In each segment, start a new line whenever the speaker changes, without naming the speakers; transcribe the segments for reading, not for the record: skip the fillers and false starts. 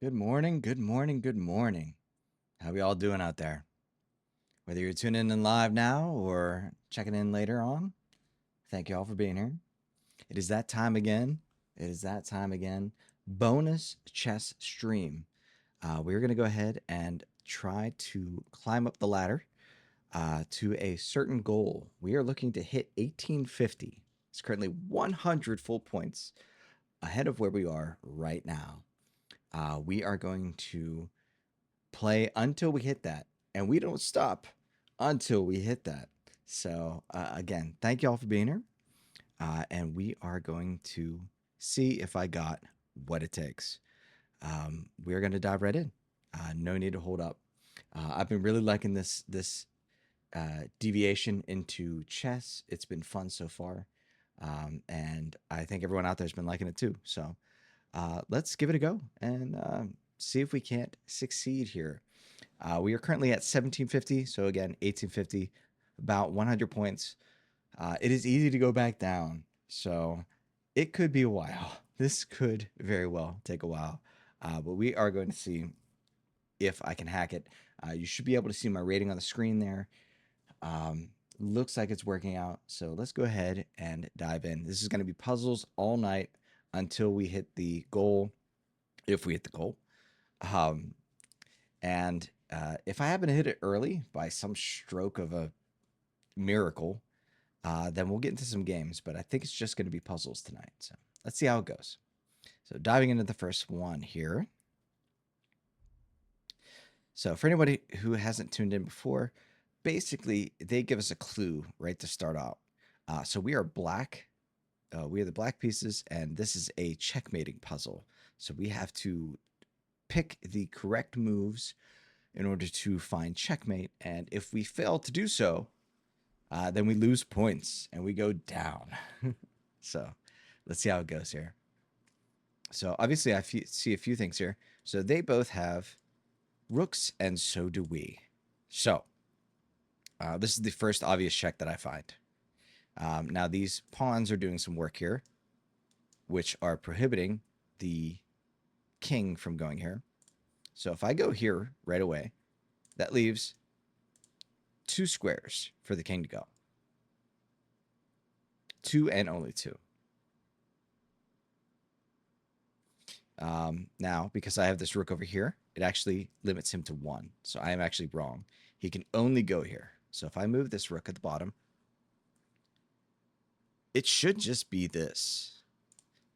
Good morning, good morning, good morning. How we all doing out there? Whether you're tuning in live now or checking in later on, thank you all for being here. It is that time again. It is that time again. Bonus chess stream. We're going to go ahead and try to climb up the ladder to a certain goal. We are looking to hit 1850. It's currently 100 full points ahead of where we are right now. We are going to play until we hit that, and we don't stop until we hit that. So again, thank you all for being here, and we are going to see if I got what it takes. We're going to dive right in. No need to hold up. I've been really liking this deviation into chess. It's been fun so far, and I think everyone out there's been liking it too. So let's give it a go and see if we can't succeed here. We are currently at 1750. So again, 1850, about 100 points. It is easy to go back down. So it could be a while. This could very well take a while. But we are going to see if I can hack it. You should be able to see my rating on the screen there. Looks like it's working out. So let's go ahead and dive in. This is going to be puzzles all night until we hit the goal, if we hit the goal. Um, and if I happen to hit it early by some stroke of a miracle, then we'll get into some games. But I think it's just going to be puzzles tonight. So let's see how it goes. So diving into the first one here. So for anybody who hasn't tuned in before, basically they give us a clue right to start out. So we are black. We are the black pieces, and this is a checkmating puzzle. So we have to pick the correct moves in order to find checkmate. And if we fail to do so, then we lose points and we go down. So let's see how it goes here. So obviously, see a few things here. So they both have rooks, and so do we. So this is the first obvious check that I find. Now, these pawns are doing some work here, which are prohibiting the king from going here. So if I go here right away, that leaves 2 squares for the king to go. 2 and only 2. Now, because I have this rook over here, it actually limits him to 1. So I am actually wrong. He can only go here. So if I move this rook at the bottom, it should just be this.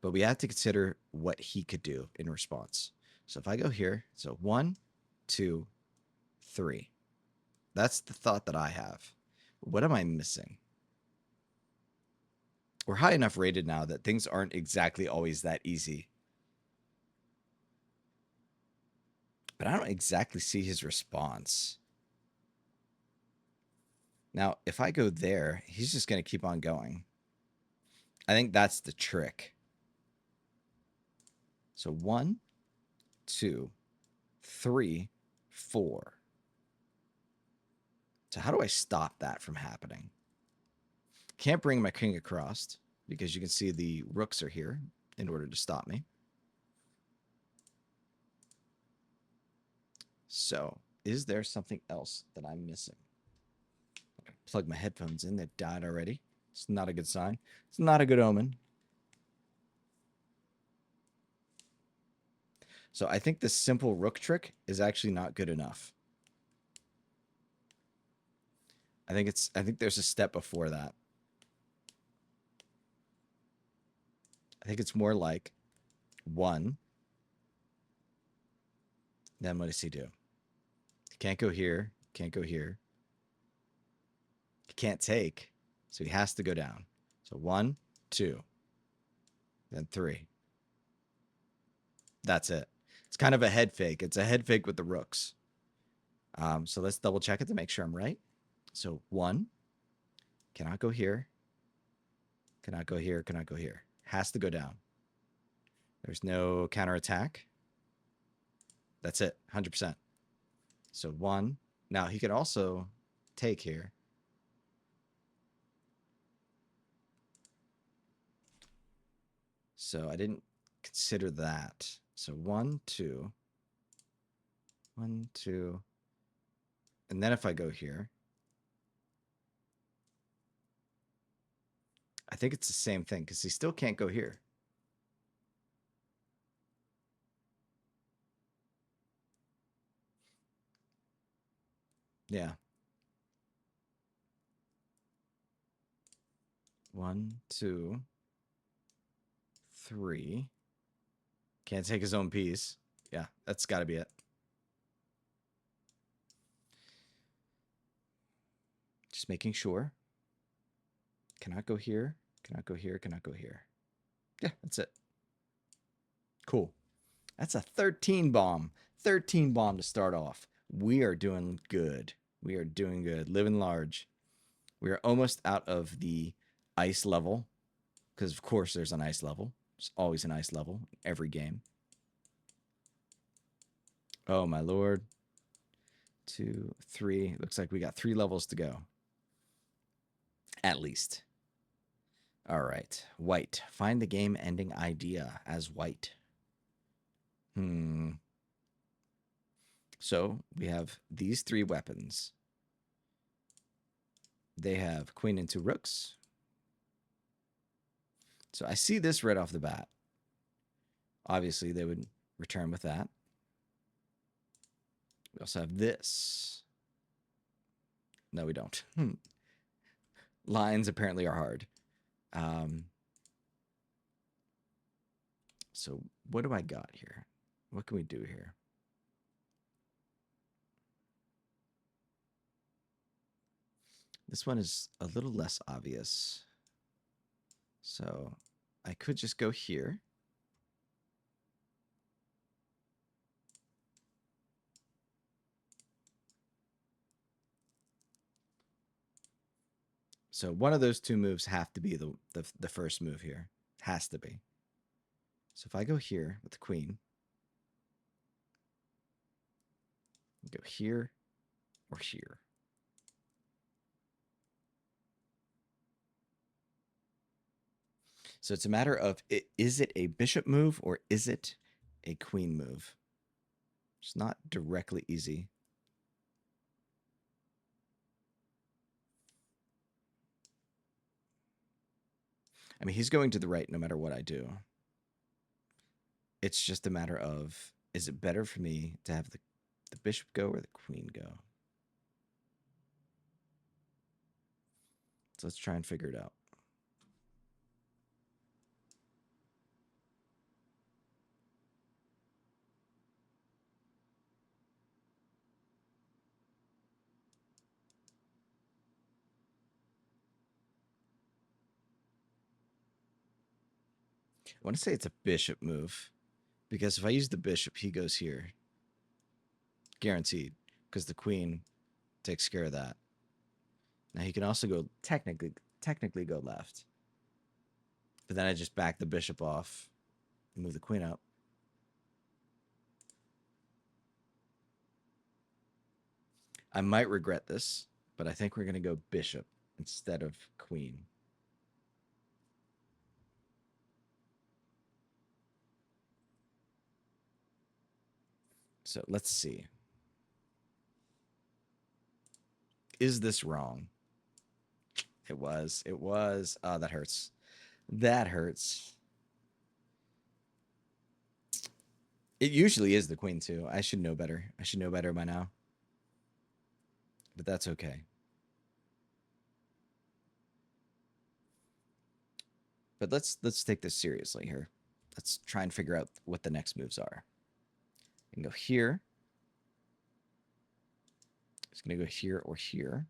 But we have to consider what he could do in response. So if I go here, so 1, 2, 3. That's the thought that I have. What am I missing? We're high enough rated now that things aren't exactly always that easy. But I don't exactly see his response. Now, if I go there, he's just going to keep on going. I think that's the trick. So 1, 2, 3, 4. So how do I stop that from happening? Can't bring my king across because you can see the rooks are here in order to stop me. So is there something else that I'm missing? Plug my headphones in. They've died already. It's not a good sign. It's not a good omen. So I think this simple rook trick is actually not good enough. I think there's a step before that. I think it's more like 1. Then what does he do? He can't go here. Can't go here. He can't take. So he has to go down. So 1, 2, then 3. That's it. It's kind of a head fake. It's a head fake with the rooks. So let's double check it to make sure I'm right. So 1, cannot go here. Cannot go here. Cannot go here. Has to go down. There's no counterattack. That's it. 100%. So 1. Now he could also take here. So I didn't consider that. So 1, 2. 1, 2. And then if I go here, I think it's the same thing because he still can't go here. Yeah. 1, 2, 3. Can't take his own piece. Yeah, that's got to be it. Just making sure. Cannot go here. Cannot go here. Cannot go here. Yeah, that's it. Cool. That's a 13 bomb. 13 bomb to start off. We are doing good. We are doing good. Living large. We are almost out of the ice level. Because, of course, there's an ice level. There's always an ice level in every game. Oh, my lord. 2, 3. Looks like we got 3 levels to go. At least. All right. White. Find the game ending idea as white. So we have these 3 weapons. They have queen and 2 rooks. So I see this right off the bat. Obviously, they would return with that. We also have this. No, we don't. Lines apparently are hard. So what do I got here? What can we do here? This one is a little less obvious. So I could just go here. So one of those 2 moves have to be the first move here. Has to be. So if I go here with the queen, go here or here. So it's a matter of, is it a bishop move or is it a queen move? It's not directly easy. I mean, he's going to the right no matter what I do. It's just a matter of, is it better for me to have the bishop go or the queen go? So let's try and figure it out. I want to say it's a bishop move because if I use the bishop, he goes here. Guaranteed, because the queen takes care of that. Now he can also go technically go left. But then I just back the bishop off and move the queen up. I might regret this, but I think we're going to go bishop instead of queen. So let's see. Is this wrong? It was. It was. Oh, that hurts. That hurts. It usually is the queen, too. I should know better. I should know better by now. But that's okay. But let's take this seriously here. Let's try and figure out what the next moves are. I can go here. It's going to go here or here.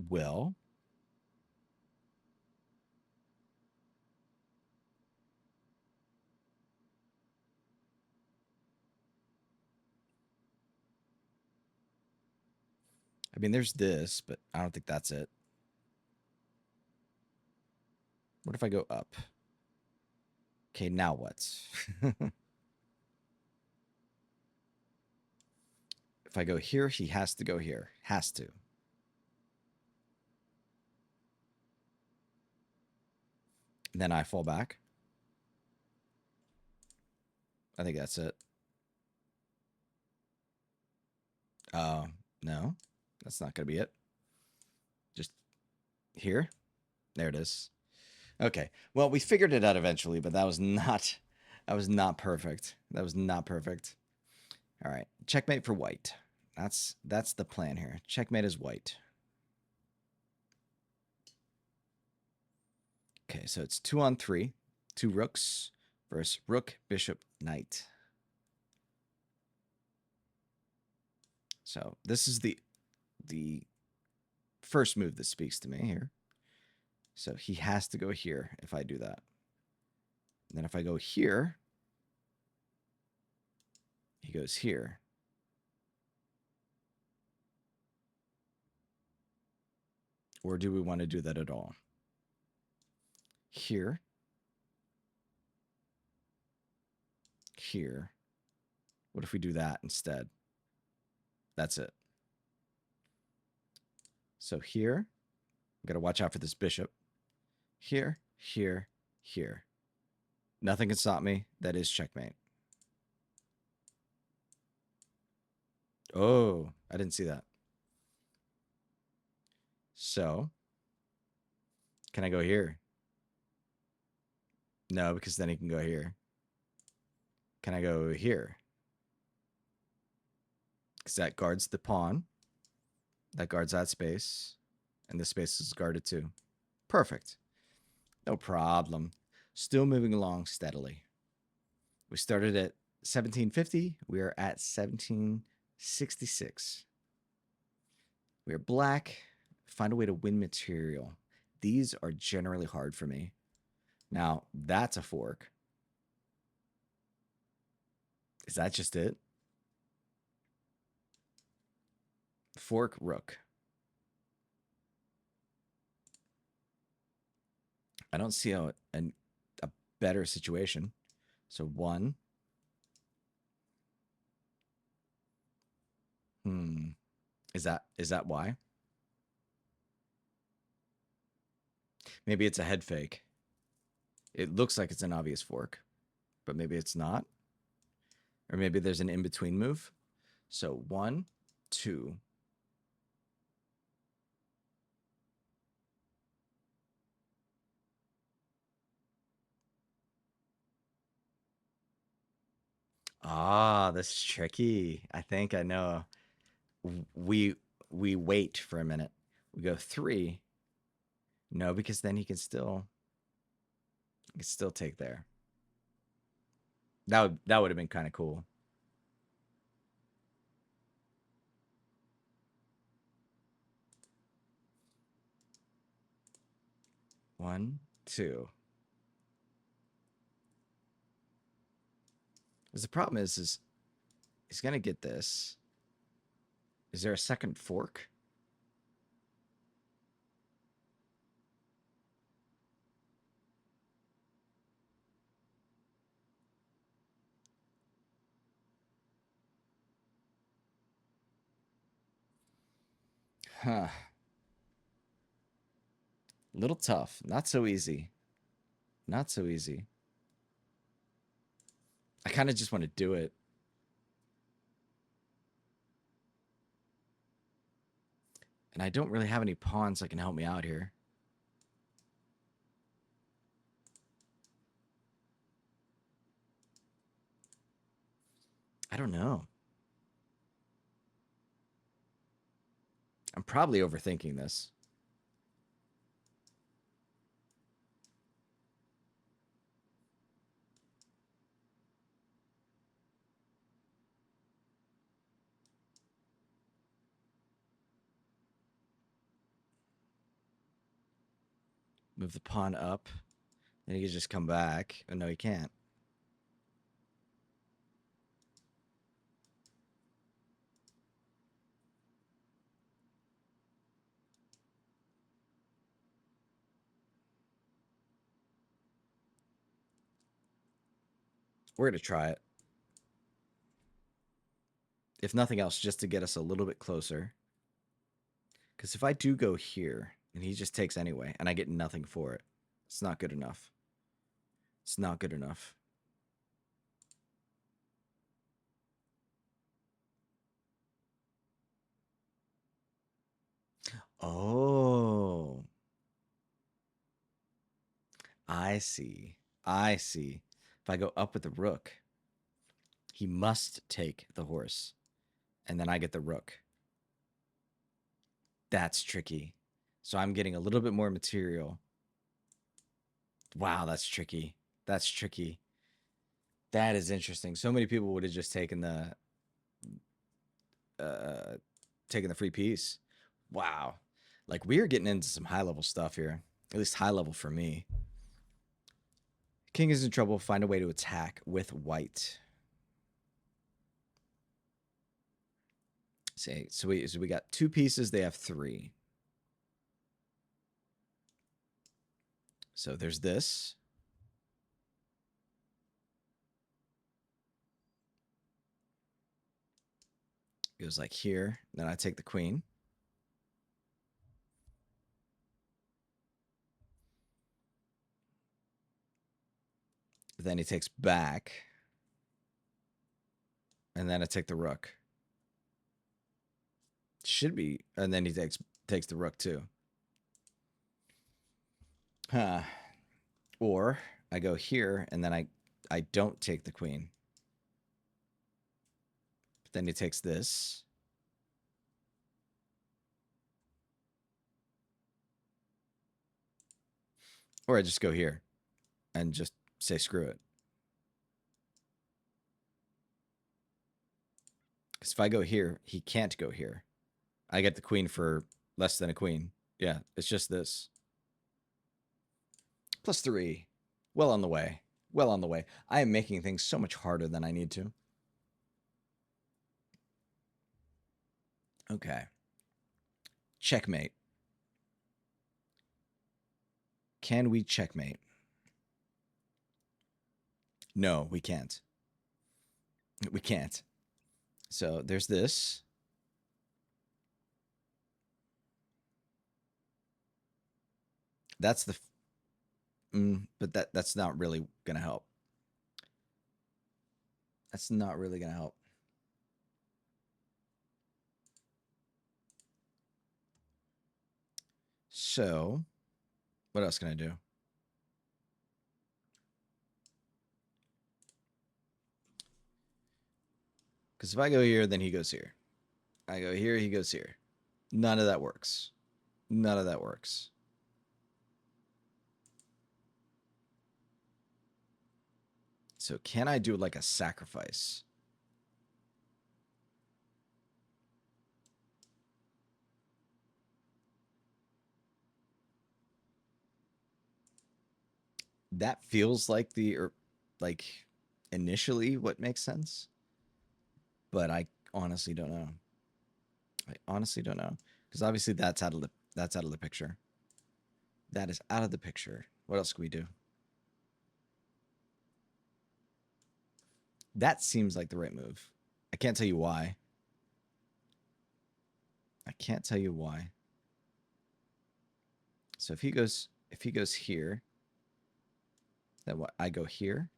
Well, I mean, there's this, but I don't think that's it. What if I go up? Okay, now what? If I go here, he has to go here. Has to. Then I fall back. I think that's it. No. That's not going to be it. Just here. There it is. Okay. Well, we figured it out eventually, but that was not perfect. That was not perfect. All right. Checkmate for white. That's the plan here. Checkmate is white. Okay, so it's 2 on 3. 2 rooks versus rook, bishop, knight. So this is the first move that speaks to me here. So he has to go here if I do that. And then if I go here, he goes here. Or do we want to do that at all? Here. Here. What if we do that instead? That's it. So here, I've got to watch out for this bishop. Here, here, here. Nothing can stop me. That is checkmate. Oh, I didn't see that. So, can I go here? No, because then he can go here. Can I go here? Because that guards the pawn. That guards that space. And this space is guarded too. Perfect. No problem. Still moving along steadily. We started at 1750. We are at 1766. We are black. Find a way to win material. These are generally hard for me. Now, that's a fork. Is that just it? Fork, rook. I don't see a better situation. So 1. Is that why? Maybe it's a head fake. It looks like it's an obvious fork, but maybe it's not. Or maybe there's an in-between move. So 1, 2. Ah, this is tricky. I think I know. We wait for a minute. We go 3. No, because then he can still take there. That would have been kind of cool. One, 2. Because the problem is he's gonna get this. Is there a second fork? Huh. Little tough. Not so easy. Not so easy. I kind of just want to do it. And I don't really have any pawns that can help me out here. I don't know. I'm probably overthinking this. Move the pawn up. Then he can just come back. Oh, no, he can't. We're going to try it. If nothing else, just to get us a little bit closer. Because if I do go here, and he just takes anyway, and I get nothing for it, it's not good enough. It's not good enough. Oh. I see. I see. If I go up with the rook, he must take the horse. And then I get the rook. That's tricky. So I'm getting a little bit more material. Wow, that's tricky. That's tricky. That is interesting. So many people would have just taken the free piece. Wow. Like, we are getting into some high level stuff here. At least high level for me. King is in trouble. Find a way to attack with white. Say, so we got 2 pieces. They have 3. So there's this. It goes like here. Then I take the queen. Then he takes back. And then I take the rook. Should be. And then he takes the rook too. Huh. Or I go here and then I don't take the queen. But then he takes this. Or I just go here and just say screw it. Because if I go here, he can't go here. I get the queen for less than a queen. Yeah, it's just this. +3. Well on the way. Well on the way. I am making things so much harder than I need to. Okay. Checkmate. Can we checkmate? No, we can't. We can't. So there's this. That's the... but that's not really going to help. That's not really going to help. So, what else can I do? Because if I go here, then he goes here. I go here, he goes here. None of that works. None of that works. So can I do like a sacrifice? That feels like like initially what makes sense. But I honestly don't know. I honestly don't know. Because obviously that's out of the picture. That is out of the picture. What else can we do? That seems like the right move. I can't tell you why. I can't tell you why. So if he goes here, then what? I go here.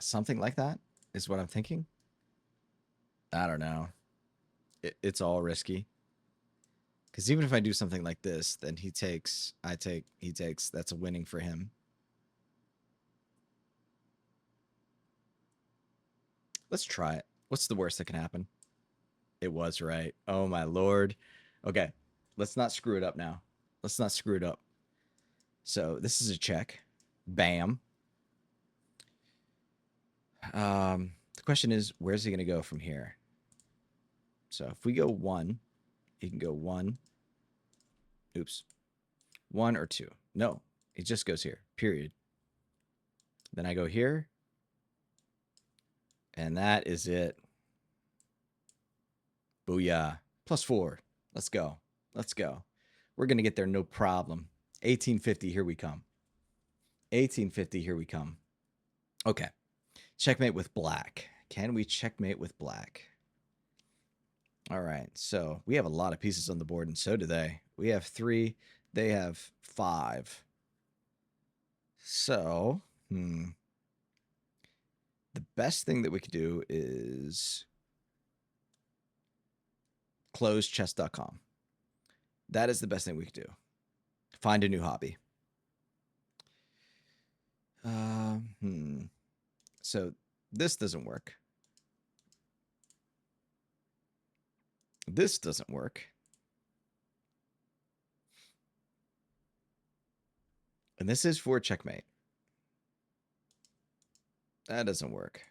Something like that is what I'm thinking. I don't know. It's all risky. Because even if I do something like this, then he takes, I take, he takes. That's a winning for him. Let's try it. What's the worst that can happen? It was right. Oh, my Lord. Okay. Let's not screw it up now. Let's not screw it up. So this is a check. Bam. The question is, where's he going to go from here? So if we go 1, he can go 1. Oops. 1 or 2. No, it just goes here, period. Then I go here. And that is it. Booyah. +4. Let's go. Let's go. We're going to get there no problem. 1850, here we come. 1850, here we come. Okay. Checkmate with black. Can we checkmate with black? All right. So we have a lot of pieces on the board, and so do they. We have 3. They have 5. So, the best thing that we could do is close chess.com. That is the best thing we could do. Find a new hobby. So this doesn't work. This doesn't work. And this is for checkmate. That doesn't work.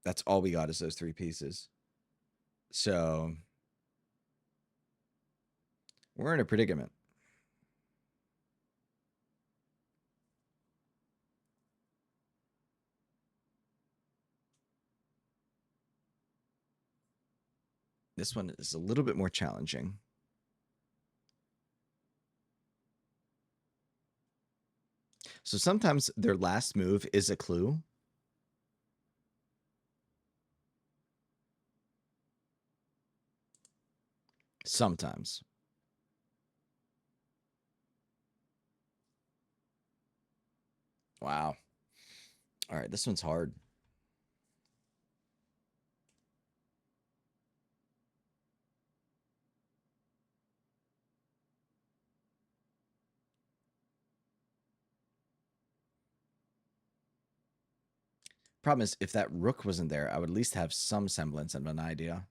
That's all we got is those 3 pieces. So we're in a predicament. This one is a little bit more challenging. So sometimes their last move is a clue. Sometimes. Wow. All right, this one's hard. Problem is, if that rook wasn't there, I would at least have some semblance of an idea.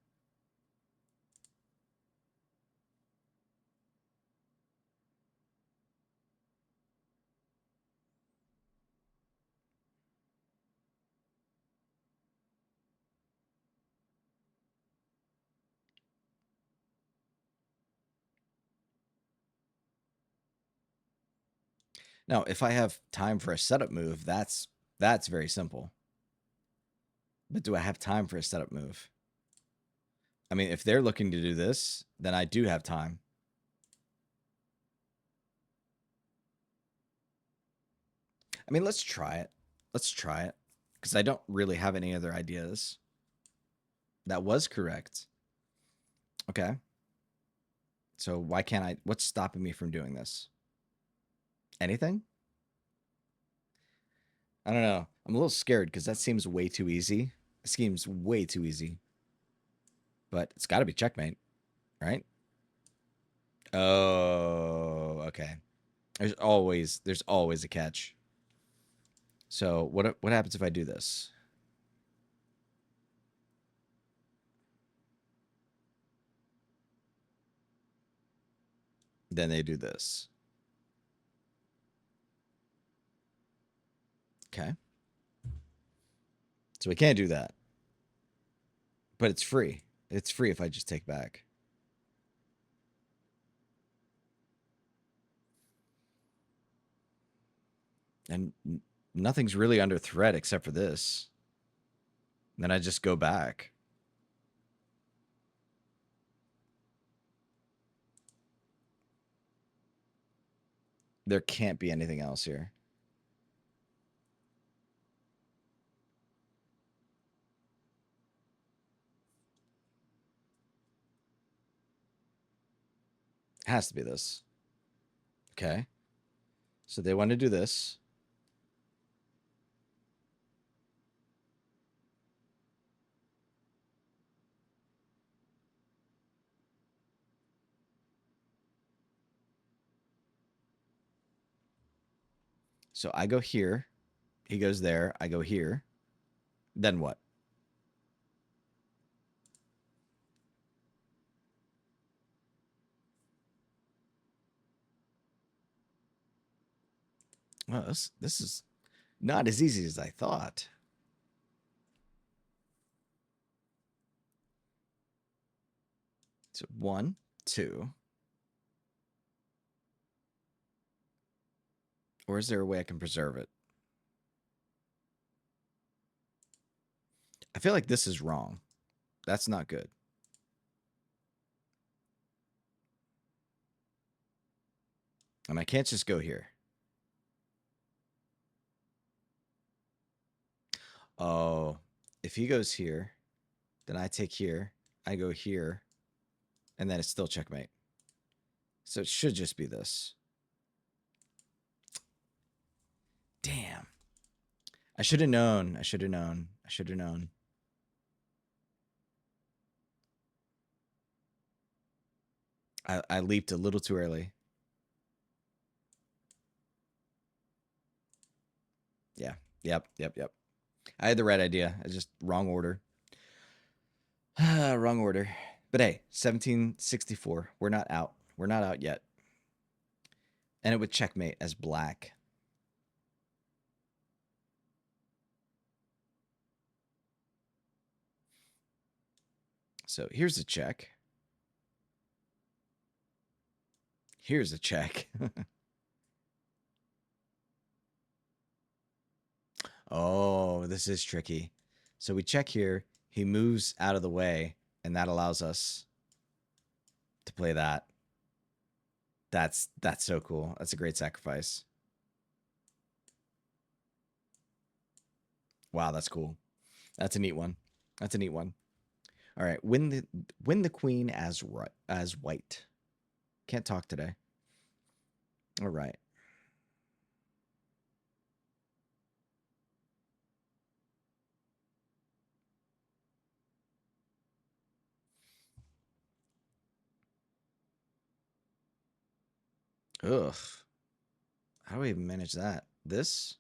Now, if I have time for a setup move, that's very simple. But do I have time for a setup move? I mean, if they're looking to do this, then I do have time. I mean, let's try it. Let's try it. Because I don't really have any other ideas. That was correct. Okay. So why can't I? What's stopping me from doing this? Anything? I don't know. I'm a little scared because that seems way too easy. It seems way too easy. But it's got to be checkmate, right? Oh, okay. There's always a catch. So what happens if I do this? Then they do this. Okay. So we can't do that. But it's free. It's free if I just take back. And nothing's really under threat except for this. And then I just go back. There can't be anything else here. It has to be this. Okay. So they want to do this. So I go here. He goes there. I go here. Then what? Well, this is not as easy as I thought. So 1, 2. Or is there a way I can preserve it? I feel like this is wrong. That's not good. And I can't just go here. Oh, if he goes here, then I take here, I go here, and then it's still checkmate. So it should just be this. Damn. I should have known. I should have known. I should have known. I leaped a little too early. Yeah. Yep. I had the right idea. I just wrong order. Wrong order. But hey, 1764. We're not out. We're not out yet. And it would checkmate as black. So here's a check. Here's a check. Oh, this is tricky. So we check here. He moves out of the way, and that allows us to play that. That's so cool. That's a great sacrifice. Wow, that's cool. That's a neat one. That's a neat one. All right, win the queen as white. Can't talk today. All right. Ugh. How do we even manage that? This?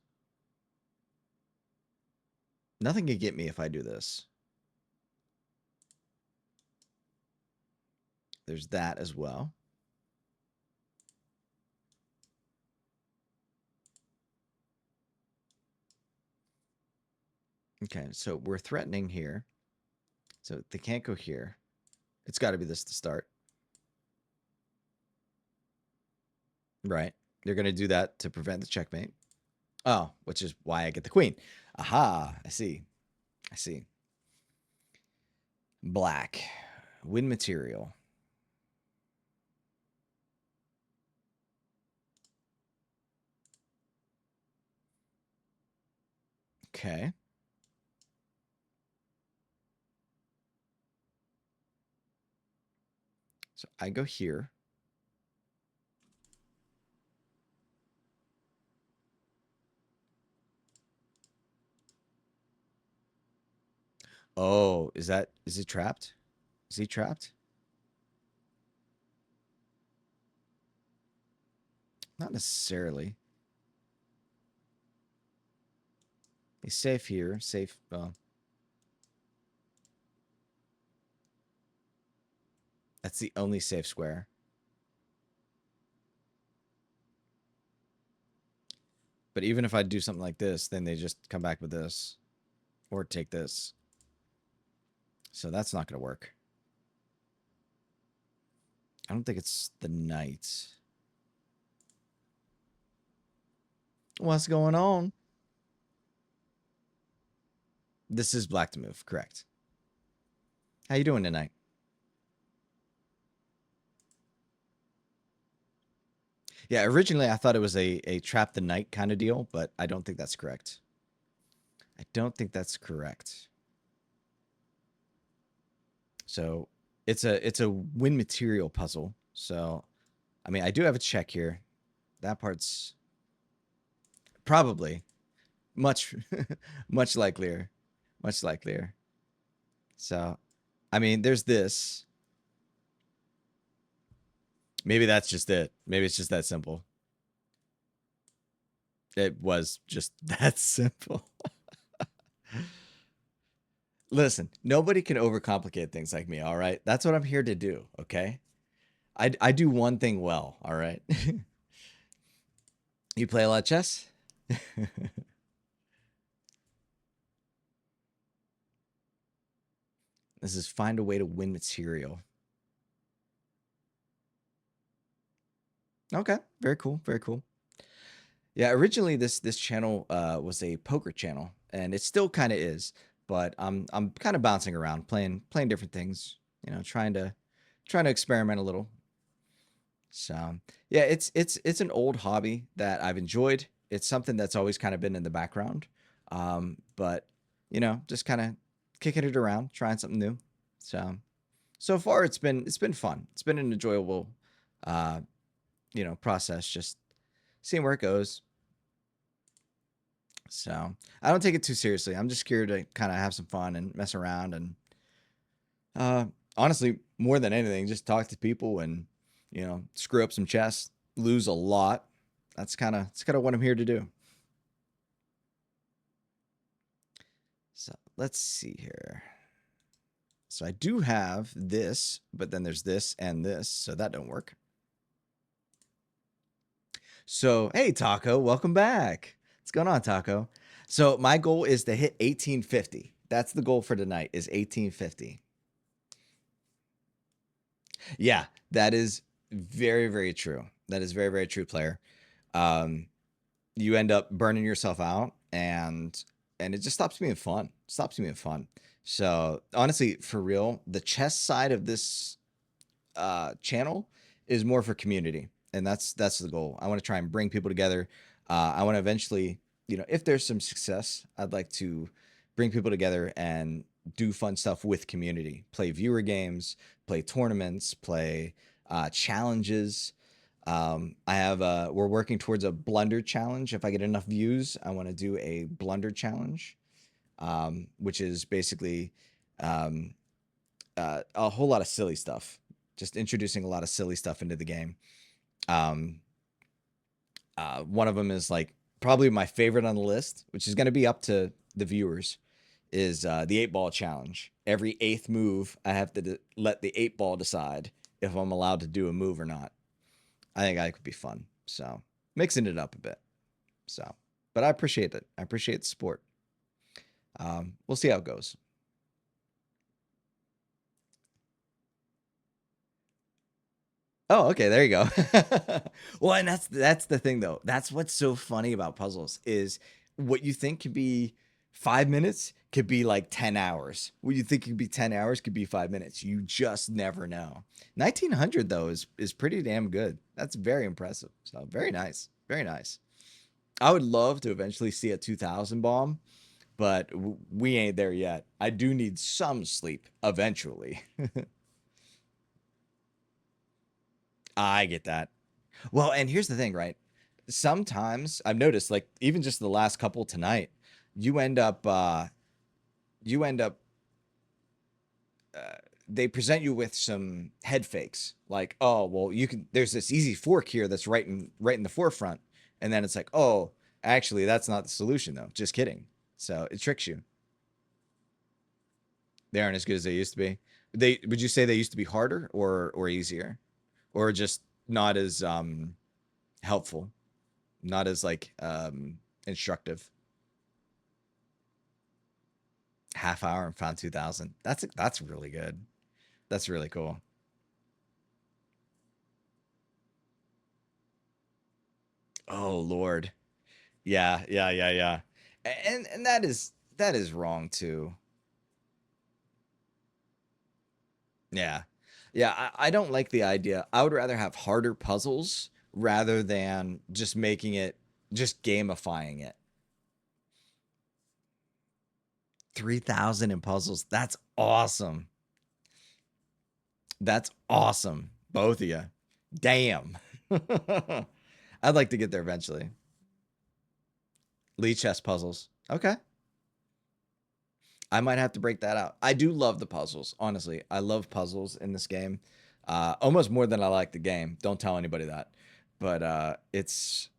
Nothing can get me if I do this. There's that as well. Okay, so we're threatening here. So they can't go here. It's got to be this to start. Right. They're going to do that to prevent the checkmate. Oh, which is why I get the queen. Aha, I see. I see. Black. Win material. Okay. So I go here. Oh, is he trapped? Is he trapped? Not necessarily. He's safe here. Safe. That's the only safe square. But even if I do something like this, then they just come back with this. Or take this. So that's not going to work. I don't think it's the knight. What's going on? This is black to move, correct. How you doing tonight? Yeah, originally I thought it was a trap the knight kind of deal, but I don't think that's correct. I don't think that's correct. So it's a win material puzzle. So I mean I do have a check here. That part's probably much much likelier. Much likelier. So I mean there's this. Maybe that's just it. Maybe it's just that simple. It was just that simple. Listen, nobody can overcomplicate things like me, all right? That's what I'm here to do, okay? I do one thing well, all right? You play a lot of chess? This is find a way to win material. Okay, very cool, very cool. Yeah, originally this channel was a poker channel, and it still kind of is, but I'm kind of bouncing around, playing different things, you know, trying to experiment a little. So yeah, it's an old hobby that I've enjoyed. It's something that's always kind of been in the background. But just kind of kicking it around, trying something new. So so far it's been fun. It's been an enjoyable uh, process, just seeing where it goes. So I don't take it too seriously. I'm just scared to kind of have some fun and mess around and uh, honestly, more than anything, just talk to people and screw up some chess, lose a lot. That's kind of what I'm here to do. So let's see here. So I do have this, but then there's this and this, so that don't work. So hey, Taco, welcome back. What's going on, Taco? So my goal is to hit 1850. That's the goal for tonight. Is 1850. Yeah, that is very, very true. That is very, very true, player. Um, you end up burning yourself out, and it just stops being fun. Stops being fun. So honestly, for real, the chess side of this channel is more for community, and that's the goal. I want to try and bring people together. I want to eventually, if there's some success, I'd like to bring people together and do fun stuff with community. Play viewer games, play tournaments, play challenges. We're working towards a blunder challenge. If I get enough views, I want to do a blunder challenge, which is basically um, a whole lot of silly stuff, just introducing a lot of silly stuff into the game. Um, one of them is like probably my favorite on the list, which is going to be up to the viewers, is the 8-ball challenge. Every eighth move, I have to let the 8-ball decide if I'm allowed to do a move or not. I think that could be fun. So mixing it up a bit. So, but I appreciate it. I appreciate the support. We'll see how it goes. Oh, okay, there you go. Well, and that's the thing though. That's what's so funny about puzzles is what you think could be 5 minutes could be like 10 hours. What you think could be 10 hours could be 5 minutes. You just never know. 1900 though is pretty damn good. That's very impressive. So very nice. Very nice. I would love to eventually see a 2000 bomb, but we ain't there yet. I do need some sleep eventually. I get that. Well, and here's the thing, right? Sometimes I've noticed, like even just the last couple tonight, you end up, uh, you end up, uh, they present you with some head fakes, like, oh, well, you can. There's this easy fork here that's right in the forefront, and then it's like, oh, actually, that's not the solution, though. Just kidding. So it tricks you. They aren't as good as they used to be. They would you say they used to be harder or easier, or just not as helpful, not as like instructive? Half hour and found 2000. That's really good. That's really cool. Oh Lord. Yeah, yeah, yeah, yeah. And that is wrong too. Yeah. Yeah, I don't like the idea. I would rather have harder puzzles rather than just making it just gamifying it. 3000 in puzzles. That's awesome. That's awesome. Both of you. Damn. I'd like to get there eventually. Lee chess puzzles. Okay. I might have to break that out. I do love the puzzles, honestly. I love puzzles in this game, almost more than I like the game. Don't tell anybody that, but uh, it's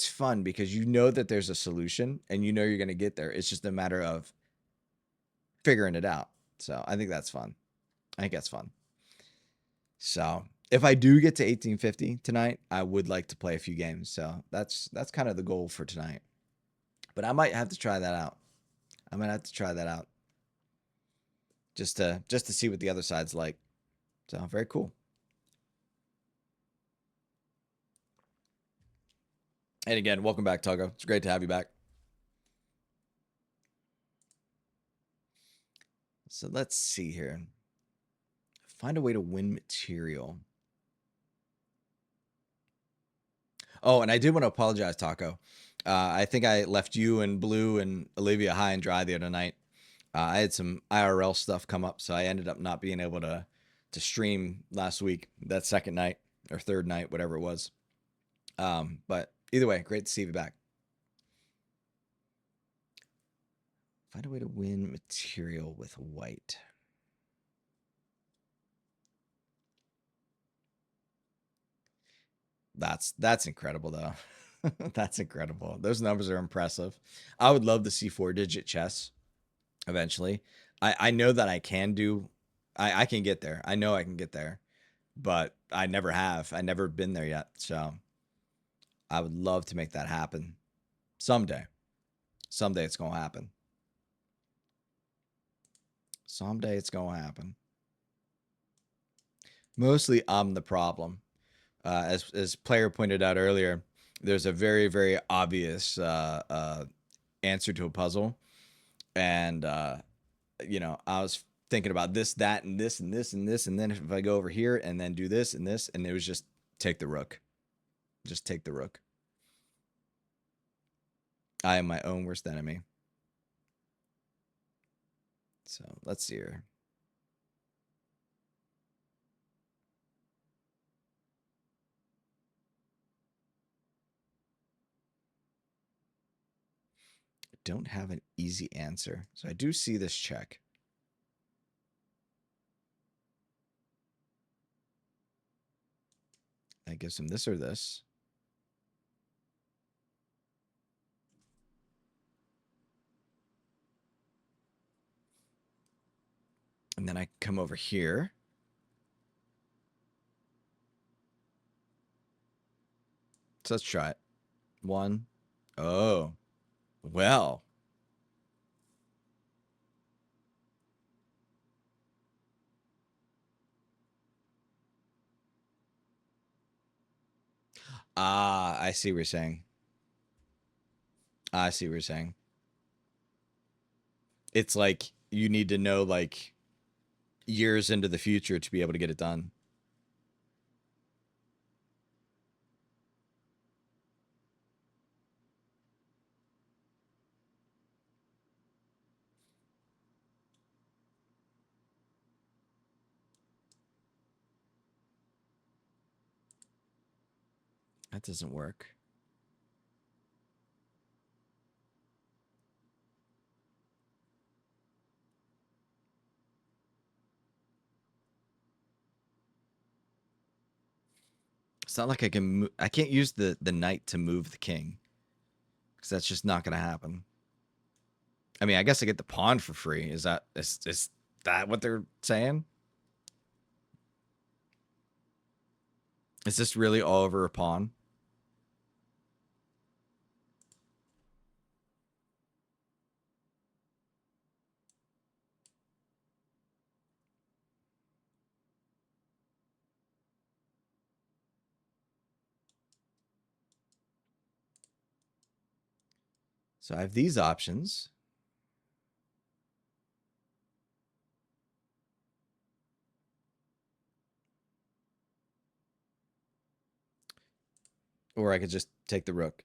fun because you know that there's a solution and you know you're gonna get there. It's just a matter of figuring it out. So I think that's fun. I think that's fun. So if I do get to 1850 tonight, I would like to play a few games. So that's kind of the goal for tonight. But I might have to try that out. I might have to try that out just to see what the other side's like. So very cool. And again, welcome back, Tuggo. It's great to have you back. So let's see here. Find a way to win material. Oh, and I did want to apologize, Taco. I think I left you and Blue and Olivia high and dry the other night. I had some IRL stuff come up, so I ended up not being able to stream last week, that second night or third night, whatever it was. But either way, great to see you back. Find a way to win material with white. That's incredible though. That's incredible. Those numbers are impressive. I would love to see 4-digit chess eventually. I know that I can do. I can get there. I know I can get there, but I never have. I never been there yet. So I would love to make that happen someday. Someday it's gonna happen. Someday it's gonna happen. Mostly I'm the problem. As player pointed out earlier, there's a very very obvious answer to a puzzle, and you know, I was thinking about this, that, and this, and this, and this, and then if I go over here and then do this and this, and it was just take the rook. Just take the rook. I am my own worst enemy. So let's see here. I don't have an easy answer. So I do see this check. That gives him this or this. And then I come over here. So let's try it. 1. Oh, well. Ah, I see what you're saying. I see what you're saying. It's like you need to know like years into the future to be able to get it done. That doesn't work. It's not like I can. I can't use the knight to move the king because that's just not gonna happen. I mean, I guess I get the pawn for free. Is that what they're saying? Is this really all over a pawn? So I have these options. Or I could just take the rook.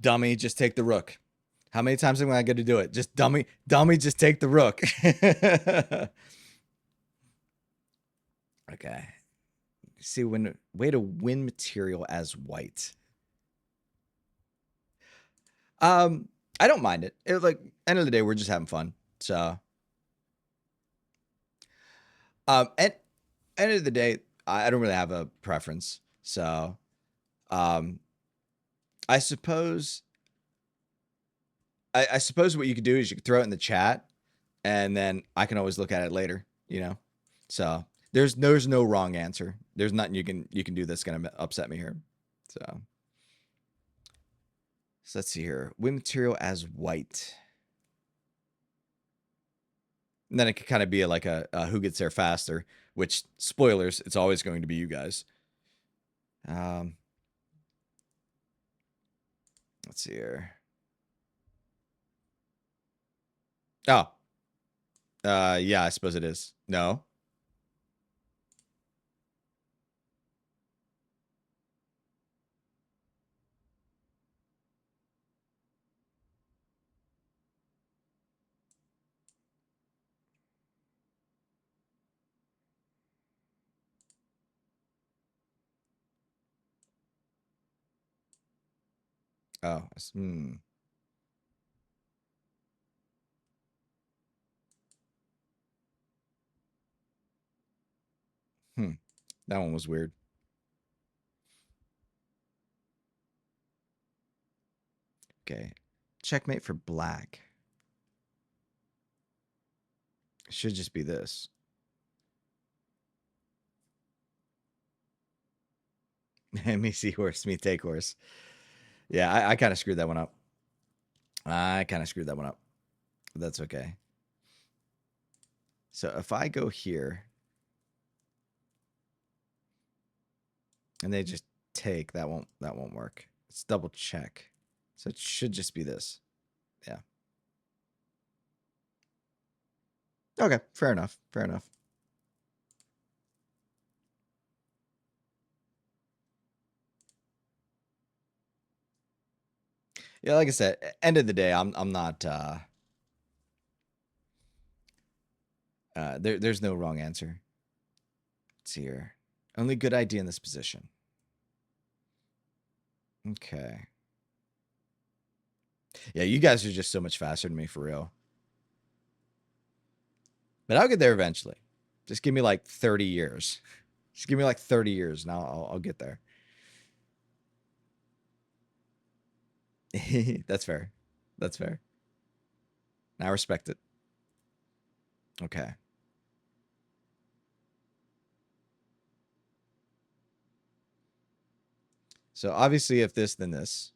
Dummy, just take the rook. How many times am I going to do it? Just dummy, just take the rook. Okay. See, way to win material as white. I don't mind it. Like end of the day, we're just having fun. So, at end of the day, I don't really have a preference. So, I suppose I suppose what you could do is you could throw it in the chat, and then I can always look at it later. You know, so there's no wrong answer. There's nothing you can do that's gonna upset me here. So let's see here. Win material as white. And then it could kind of be like a who gets there faster, which spoilers, it's always going to be you guys. Let's see here. Oh. Yeah, I suppose it is. No. Oh, Hmm. That one was weird. Okay. Checkmate for black. It should just be this. Me see horse, me take horse. Yeah, I kind of screwed that one up. That's okay. So if I go here and they just take, that won't work. Let's double check. So it should just be this. Yeah. Okay, fair enough. Fair enough. Yeah, like I said, end of the day, I'm not there's no wrong answer. Let's see here. Only good idea in this position. Okay. Yeah, you guys are just so much faster than me for real. But I'll get there eventually. Just give me like 30 years. Just give me like 30 years and I'll get there. That's fair. That's fair. I respect it. Okay. So obviously if this, then this.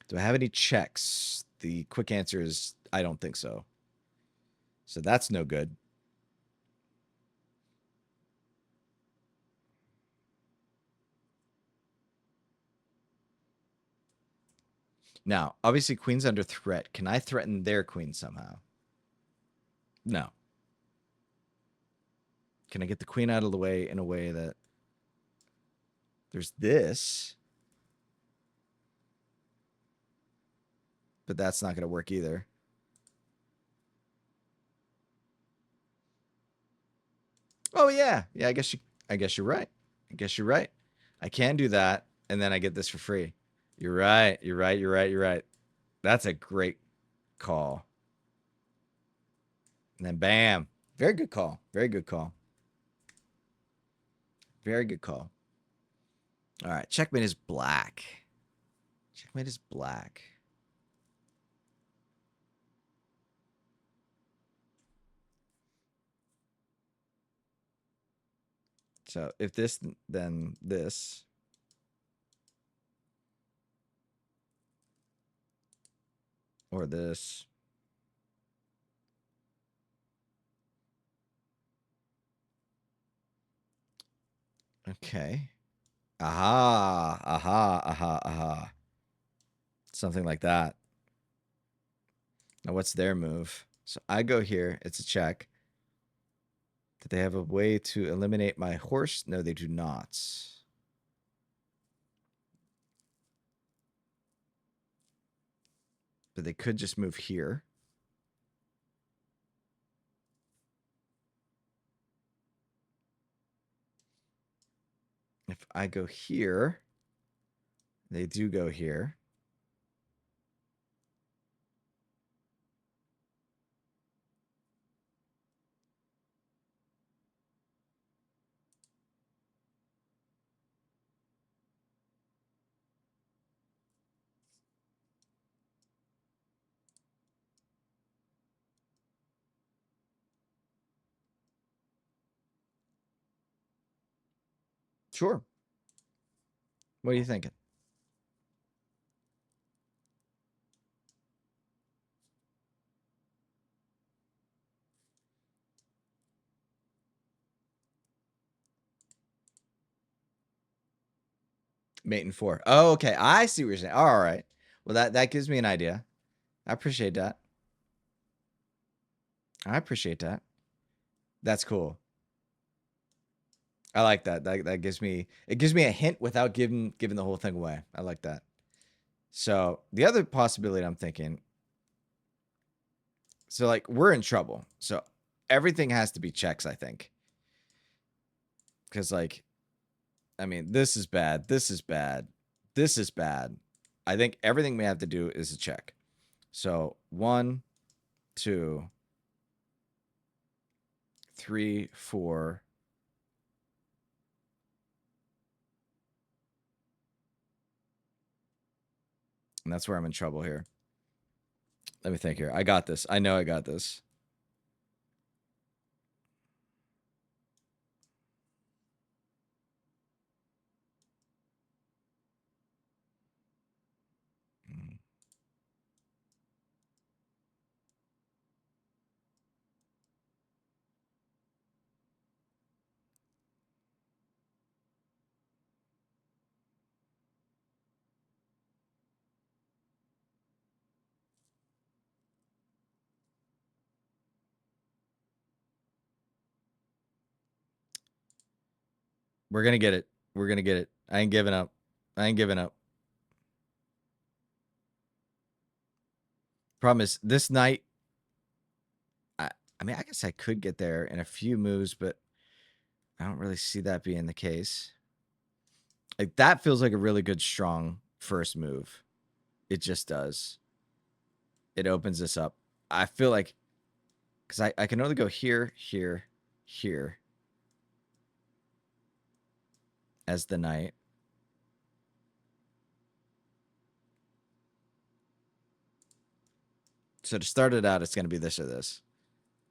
Do I have any checks? The quick answer is I don't think so. So that's no good. Now, obviously queen's under threat. Can I threaten their queen somehow? No. Can I get the queen out of the way in a way that there's this? But that's not going to work either. Oh yeah. Yeah, I guess you're right. I guess you're right. I can do that and then I get this for free. You're right. You're right. You're right. You're right. That's a great call. And then bam. Very good call. Very good call. Very good call. All right. Checkmate is black. Checkmate is black. So if this, then this. Or this. Okay. Aha. Aha. Aha. Aha. Something like that. Now what's their move? So I go here. It's a check. Do they have a way to eliminate my horse? No, they do not. But they could just move here. If I go here, they do go here. Sure. What are you thinking? Mate and four. Oh, okay. I see what you're saying. All right. Well, that gives me an idea. I appreciate that. I appreciate that. That's cool. I like that. That gives me a hint without giving the whole thing away. I like that. So the other possibility I'm thinking. So like we're in trouble. So everything has to be checks, I think. Because like I mean, this is bad. This is bad. This is bad. I think everything we have to do is a check. So 1, 2, 3, 4. And that's where I'm in trouble here. Let me think here. I got this. I know I got this. Mm. We're going to get it. We're going to get it. I ain't giving up. I ain't giving up. Problem is, this knight, I mean, I guess I could get there in a few moves, but I don't really see that being the case. Like, that feels like a really good, strong first move. It just does. It opens this up. I feel like, because I can only go here, here, here as the knight. So to start it out, it's going to be this or this.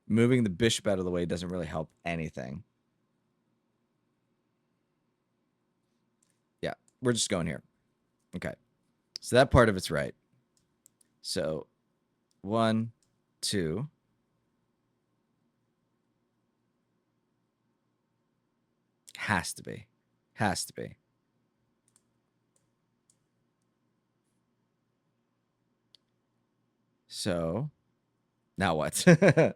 Moving the bishop out of the way doesn't really help anything. Yeah, we're just going here. Okay. So that part of it's right. So 1, 2. Has to be. Has to be. So now what? And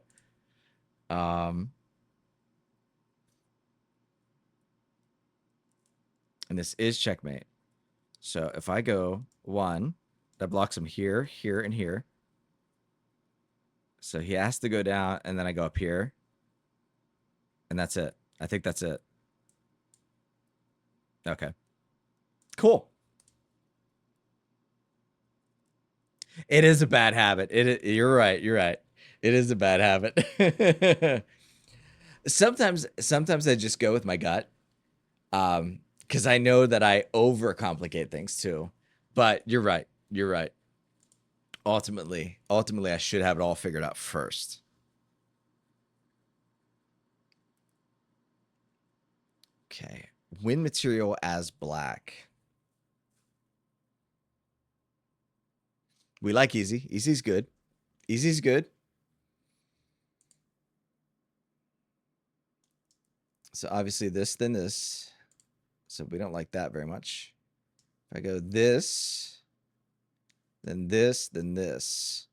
this is checkmate. So if I go 1, that blocks him here, here, and here. So he has to go down, and then I go up here. And that's it. I think that's it. Okay. Cool. It is a bad habit. You're right. You're right. It is a bad habit. Sometimes I just go with my gut. Because I know that I overcomplicate things too. But you're right. You're right. Ultimately, I should have it all figured out first. Okay. Win material as black. We like easy. Easy's good. Easy's good. So obviously this, then this. So we don't like that very much. If I go this, then this, then this.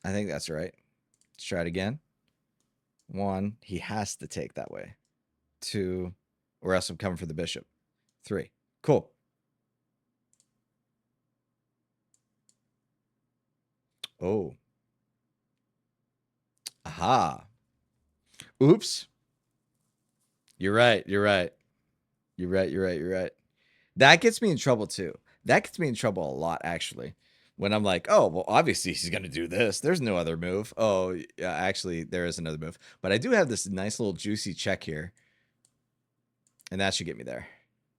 I think that's right. Let's try it again. 1, he has to take that way. 2, or else I'm coming for the bishop. 3. Cool. Oh. Aha. Oops. You're right. You're right. You're right. You're right. You're right. That gets me in trouble too. That gets me in trouble a lot, actually. When I'm like, oh, well, obviously he's going to do this. There's no other move. Oh, yeah, actually, there is another move. But I do have this nice little juicy check here. And that should get me there.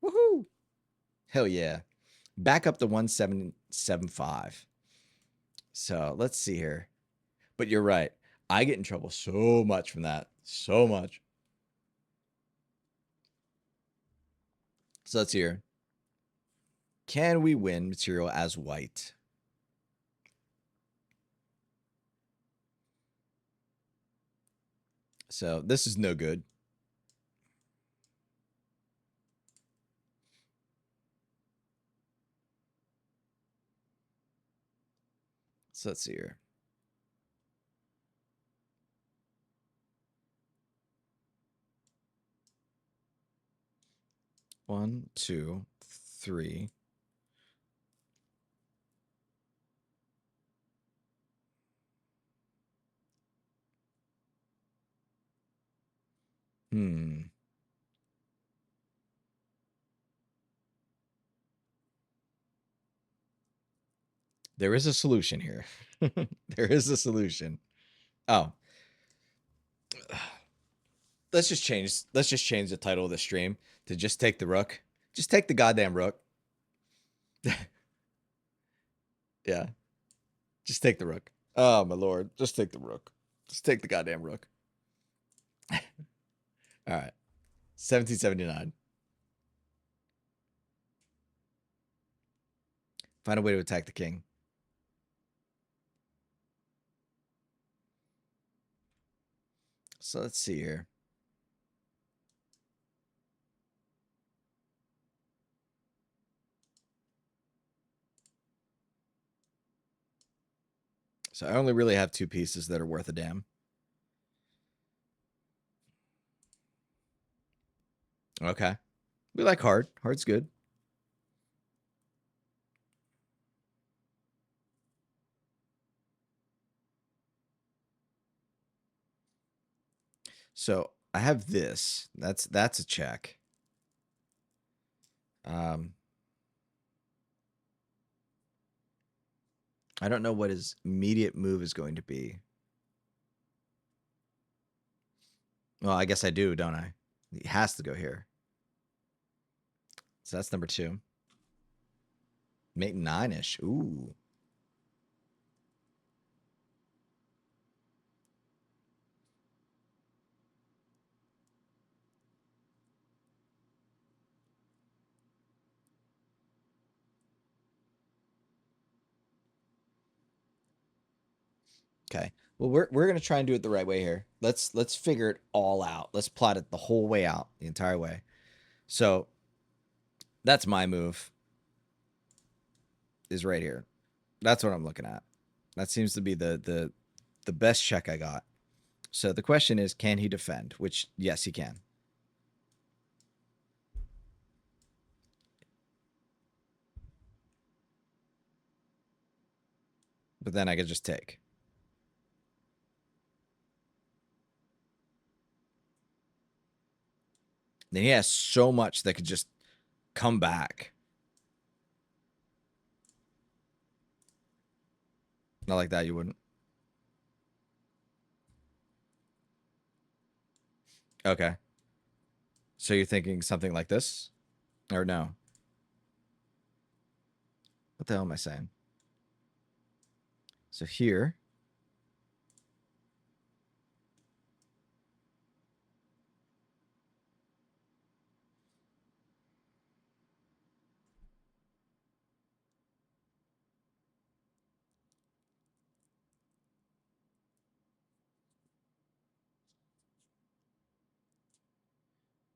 Woohoo. Hell yeah. Back up to 1775. So let's see here. But you're right. I get in trouble so much from that. So much. So let's hear. Can we win material as white? So this is no good. So let's see here. 1, 2, 3. Hmm. There is a solution here. There is a solution. Oh, let's just change the title of the stream to just take the rook. Just take the goddamn rook. Yeah. Just take the rook. Oh my lord. Just take the rook. Just take the goddamn rook. All right. 1779. Find a way to attack the king. So let's see here. So I only really have two pieces that are worth a damn. Okay. We like hard. Hard's good. So I have this. That's a check. I don't know what his immediate move is going to be. Well, I guess I do, don't I? He has to go here. So that's number 2. Mate 9-ish. Ooh. Okay. Well, we're gonna try and do it the right way here. Let's figure it all out. Let's plot it the whole way out, the entire way. So that's my move. Is right here. That's what I'm looking at. That seems to be the best check I got. So the question is, can he defend? Which yes, he can. But then I could just take. Then he has so much that could just come back. Not like that, you wouldn't. Okay. So you're thinking something like this? Or no? What the hell am I saying? So here.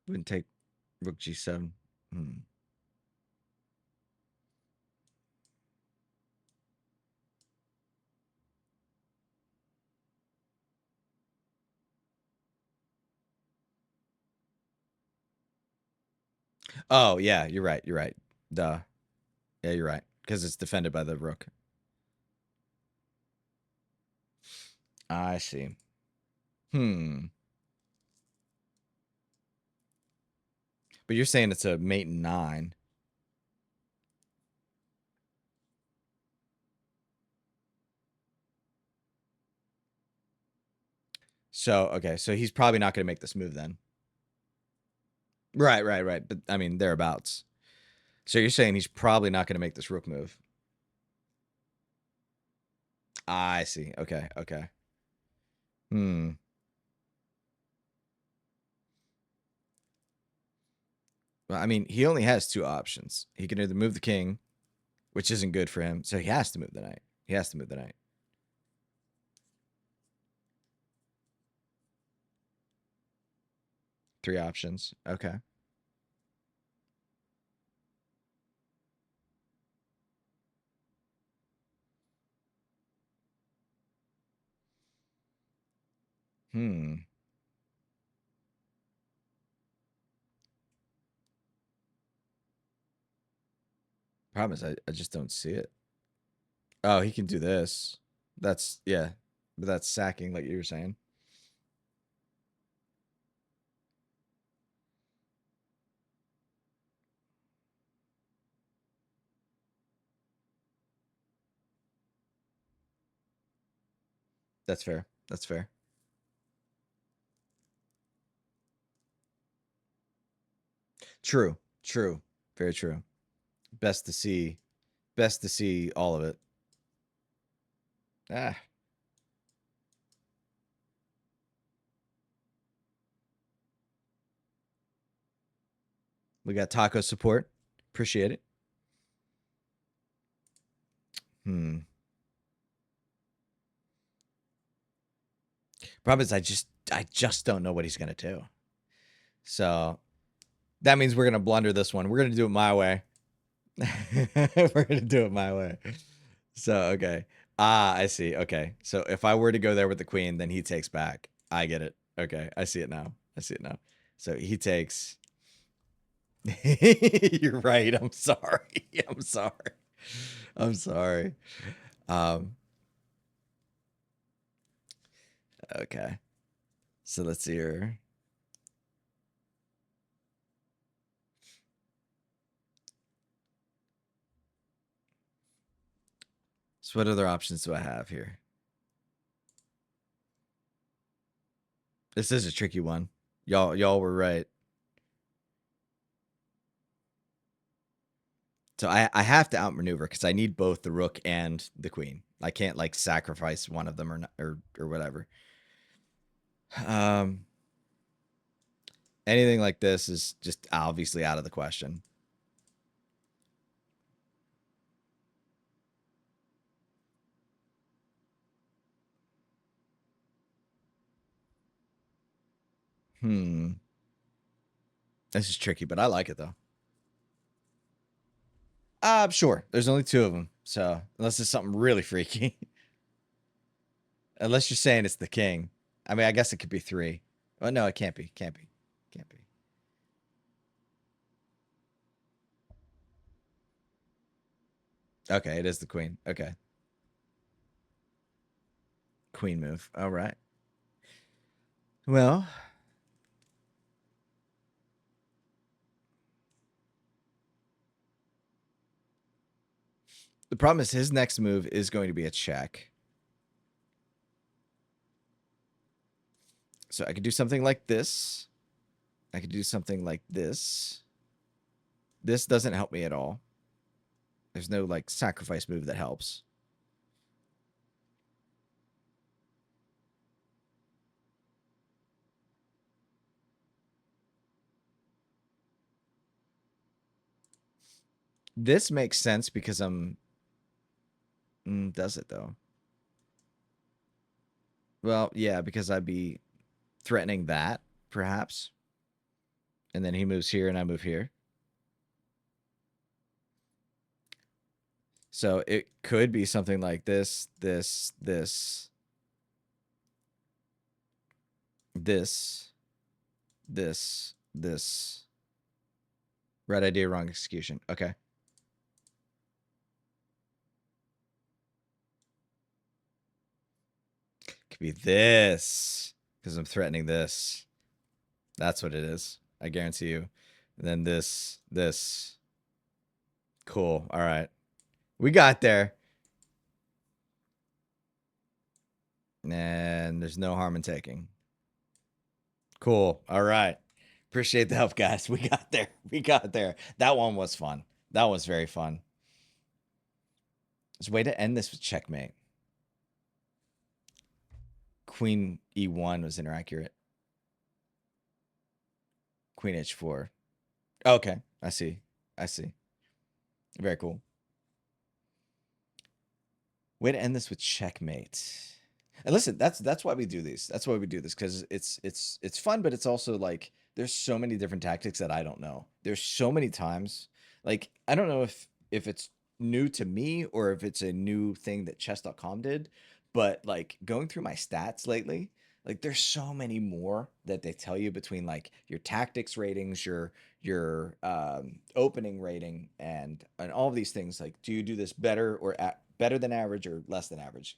Wouldn't take rook g7. Oh, yeah, you're right. You're right. Duh. Yeah, you're right. Because it's defended by the rook. I see. But you're saying it's a mate 9. So, okay. So he's probably not going to make this move then. Right. But, I mean, thereabouts. So you're saying he's probably not going to make this rook move. I see. Okay. Well, I mean, he only has 2 options. He can either move the king, which isn't good for him. So he has to move the knight. 3 options. Okay. Problem is, I just don't see it. Oh, he can do this. That's, yeah. But that's sacking, like you were saying. That's fair. That's fair. True. True. Very true. Best to see. Best to see all of it. Ah, we got taco support. Appreciate it. Hmm. Problem is, I just don't know what he's gonna do. So that means we're gonna blunder this one. We're gonna do it my way. We're gonna do it my way. So okay. Ah, I see. Okay. So if I were to go there with the queen, then he takes back. I get it. Okay. I see it now. I see it now. So he takes. You're right. I'm sorry. I'm sorry. I'm sorry. Um, okay. So let's see here. So what other options do I have here? This is a tricky one. Y'all were right. So I have to outmaneuver because I need both the rook and the queen. I can't like sacrifice one of them or not, or whatever. Um, anything like this is just obviously out of the question. Hmm. This is tricky, but I like it though. Sure. There's only two of them, so unless it's something really freaky, unless you're saying it's the king. I mean, I guess it could be three. Oh no, it can't be. Can't be. Can't be. Okay, it is the queen. Okay, queen move. All right. Well, the problem is his next move is going to be a check. So I could do something like this. I could do something like this. This doesn't help me at all. There's no like sacrifice move that helps. This makes sense because I'm. Does it though? Well, yeah, because I'd be threatening that, perhaps. And then he moves here and I move here. So it could be something like this, this, this, this, this. Right idea, wrong execution. Okay. Could be this because I'm threatening this. That's what it is. I guarantee you. And then this. Cool. All right. We got there. And there's no harm in taking. Cool. All right. Appreciate the help, guys. We got there. We got there. That one was fun. That was very fun. There's a way to end this with checkmate. Queen E1 was inaccurate. Queen H4. Okay. I see. I see. Very cool. Way to end this with checkmate. And listen, that's why we do these. That's why we do this because it's fun, but it's also like there's so many different tactics that I don't know. There's so many times, like I don't know if it's new to me or if it's a new thing that chess.com did, but like going through my stats lately, like there's so many more that they tell you between like your tactics ratings, your opening rating, and all of these things. Like, do you do this better or better than average or less than average?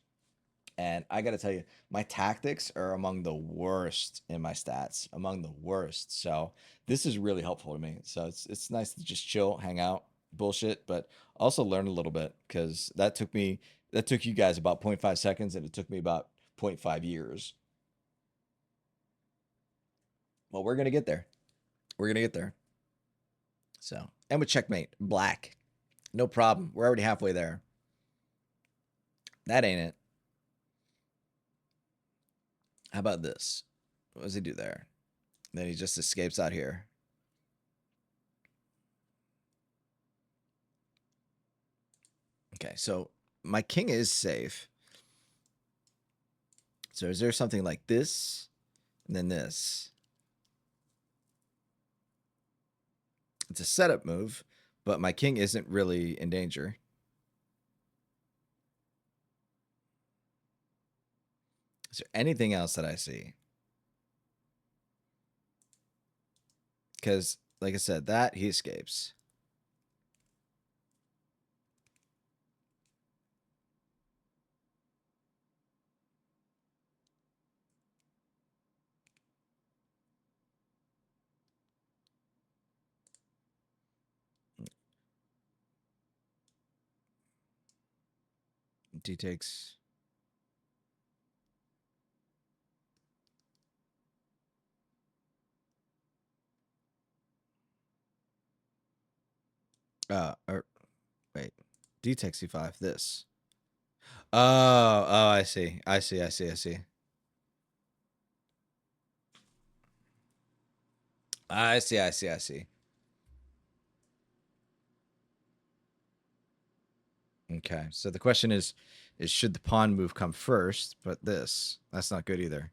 And I got to tell you, my tactics are among the worst in my stats, among the worst. So this is really helpful to me. So it's nice to just chill, hang out, bullshit, but also learn a little bit because that took you guys about 0.5 seconds, and it took me about 0.5 years. Well, we're going to get there. We're going to get there. So, and with checkmate, black. No problem. We're already halfway there. That ain't it. How about this? What does he do there? Then he just escapes out here. Okay, so my king is safe. So is there something like this and then this? It's a setup move, but my king isn't really in danger. Is there anything else that I see? Because, like I said, that he escapes. D takes. Or wait, D takes C5. This. Oh, I see. I see. I see. I see. I see. I see. I see. Okay. So the question is should the pawn move come first? But that's not good either.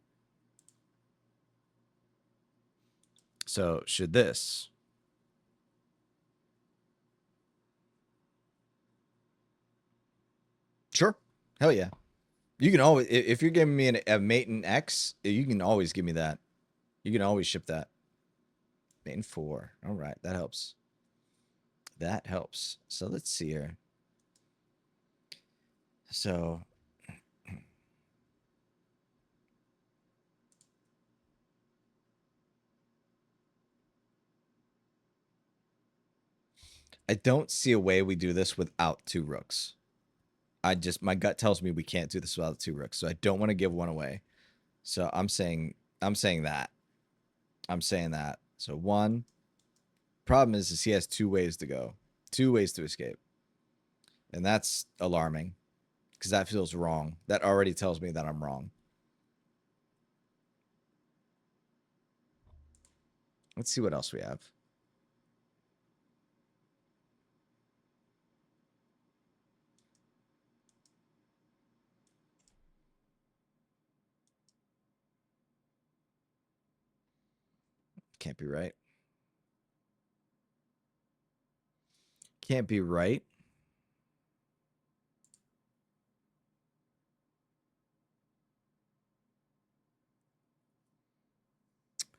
So should this? Sure. Hell yeah. You can always, if you're giving me a mate in X, you can always give me that. You can always ship that. Mate in 4. All right. That helps. That helps. So let's see here. So I don't see a way we do this without 2 rooks. My gut tells me we can't do this without 2 rooks. So I don't want to give one away. So I'm saying that. I'm saying that. So 1. Problem is he has 2 ways to go. 2 ways to escape. And that's alarming because that feels wrong. That already tells me that I'm wrong. Let's see what else we have. Can't be right. Can't be right.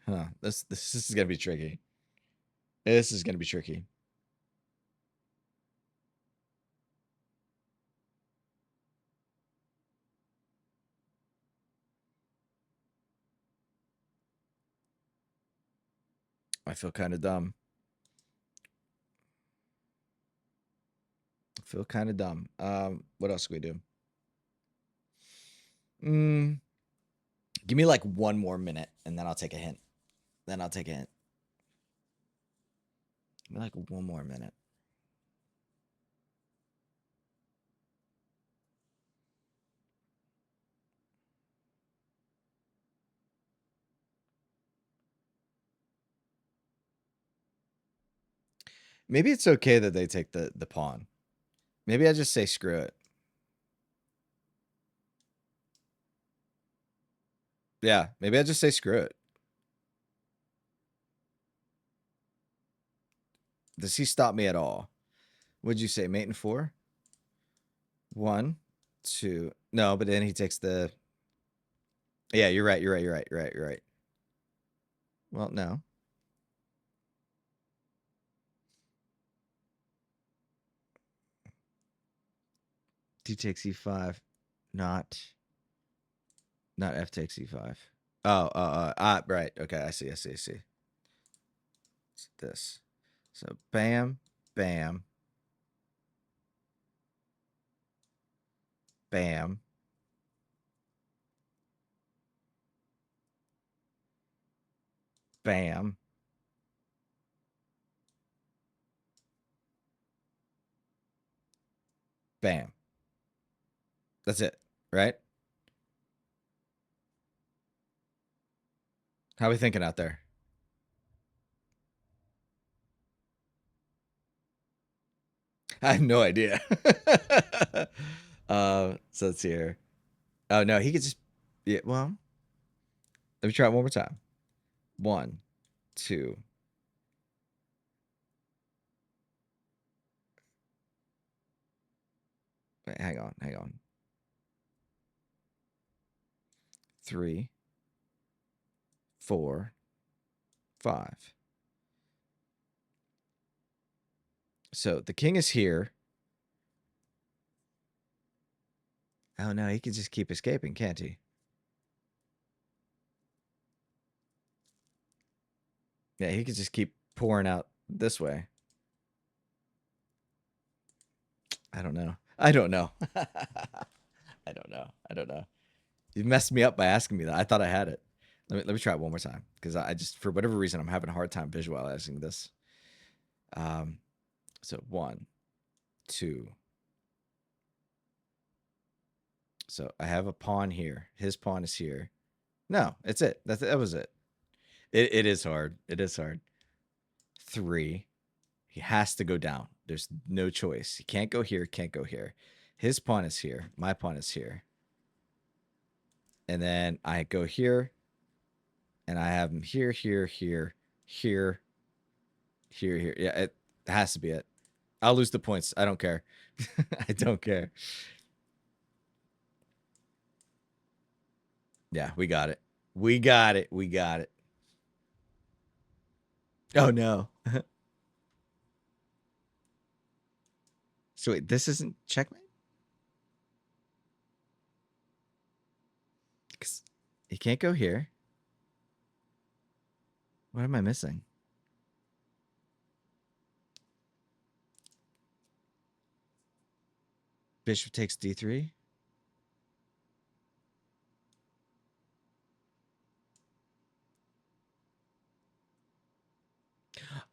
Huh. This is gonna be tricky. This is gonna be tricky. I feel kind of dumb. I feel kind of dumb. What else can we do? Give me like 1 more minute, and then I'll take a hint. Then I'll take a hint. Give me like 1 more minute. Maybe it's okay that they take the pawn. Maybe I just say screw it. Yeah, maybe I just say screw it. Does he stop me at all? What'd you say, mate in 4? 1, 2. No, but then he takes the. Yeah, you're right. You're right. You're right. You're right. You're right. Well, no. D takes E5, not F takes E5. Right. Okay, I see. It's this. So bam, bam, bam, Bam. Bam. That's it, right? How are we thinking out there? I have no idea. So let's see here. Oh no, he could just, yeah, well, let me try it one more time. 1, 2. Wait, hang on. 3, 4, 5. So the king is here. Oh no, he can just keep escaping, can't he? Yeah, he could just keep pouring out this way. I don't know. I don't know. I don't know. I don't know. You messed me up by asking me that. I thought I had it. Let me try it one more time because I just, for whatever reason, I'm having a hard time visualizing this. Um, so 1, 2. So I have a pawn here. His pawn is here. No, it's it. That was it. It is hard. It is hard. 3. He has to go down. There's no choice. He can't go here. Can't go here. His pawn is here. My pawn is here. And then I go here, and I have him here, here, here, here, here. Yeah, it has to be it. I'll lose the points. I don't care. I don't care. Yeah, we got it. We got it. We got it. Oh no. So wait, this isn't checkmate? Because he can't go here. What am I missing? Bishop takes d3.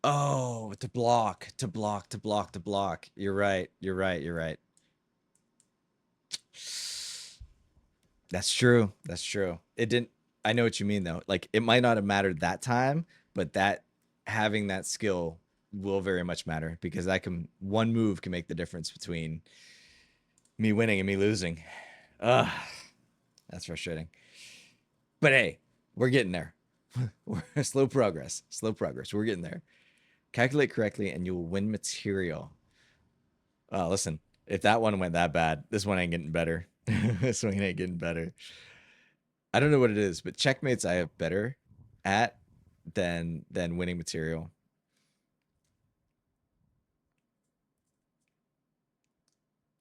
Oh, to block, to block, to block, to block. You're right. You're right. You're right. That's true. That's true. It didn't. I know what you mean though. Like it might not have mattered that time, but that having that skill will very much matter because that can one move can make the difference between me winning and me losing. Ugh, that's frustrating. But hey, we're getting there. We're slow progress. Slow progress. We're getting there. Calculate correctly and you will win material. Listen, if that one went that bad, this one ain't getting better. This one ain't getting better. I don't know what it is, but checkmates I have better at than winning material.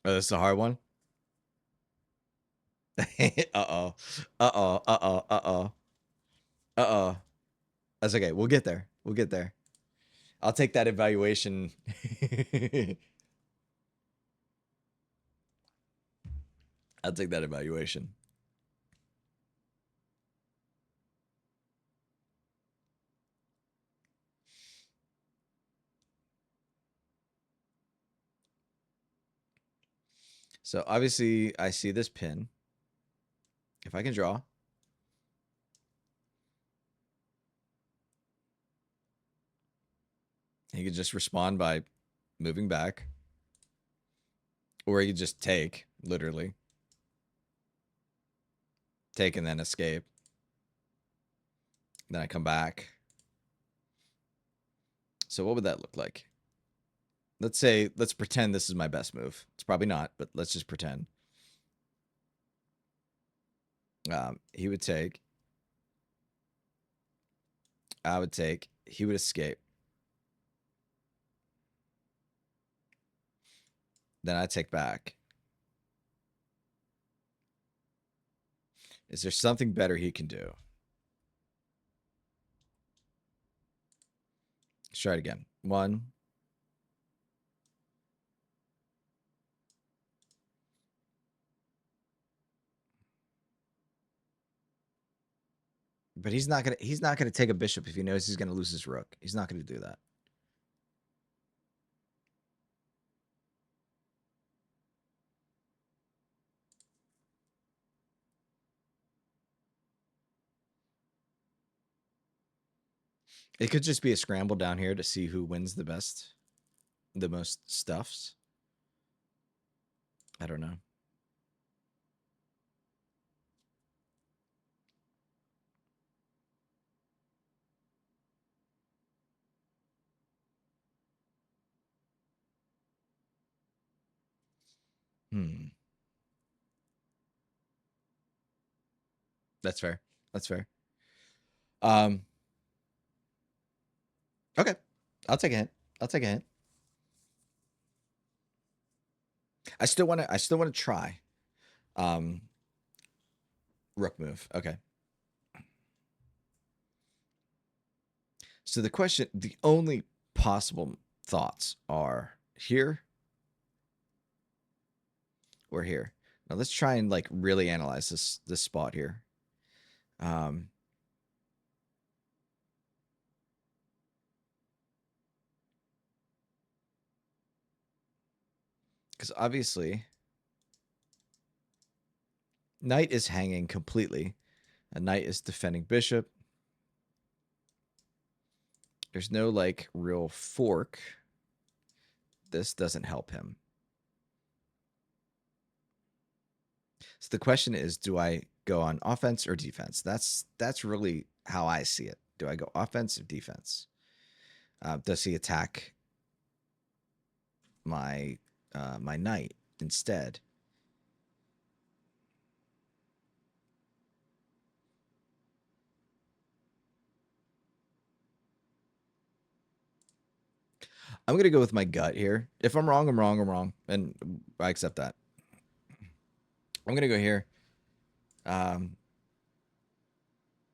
Oh, this is a hard one. Uh-oh. Uh-oh. Uh-oh. Uh-oh. Uh-oh. That's okay. We'll get there. We'll get there. I'll take that evaluation. I'll take that evaluation. So obviously I see this pin. If I can draw. He could just respond by moving back. Or he could just take, literally. Take and then escape. Then I come back. So what would that look like? Let's pretend this is my best move. It's probably not, but let's just pretend. He would take. I would take. He would escape. Then I take back. Is there something better he can do? Let's try it again. 1. But he's not gonna take a bishop if he knows he's gonna lose his rook. He's not gonna do that. It could just be a scramble down here to see who wins the most stuffs. I don't know. That's fair. That's fair. Okay. I'll take a hint. I'll take a hint. I still want to try. Rook move. Okay. So the only possible thoughts are here or here. Now let's try and like really analyze this spot here. Because obviously knight is hanging completely. A knight is defending bishop. There's no like real fork. This doesn't help him. So the question is, do I go on offense or defense? That's really how I see it. Do I go offense or defense? Does he attack my my knight instead? I'm gonna go with my gut here. If I'm wrong, I'm wrong. I'm wrong, and I accept that. I'm gonna go here,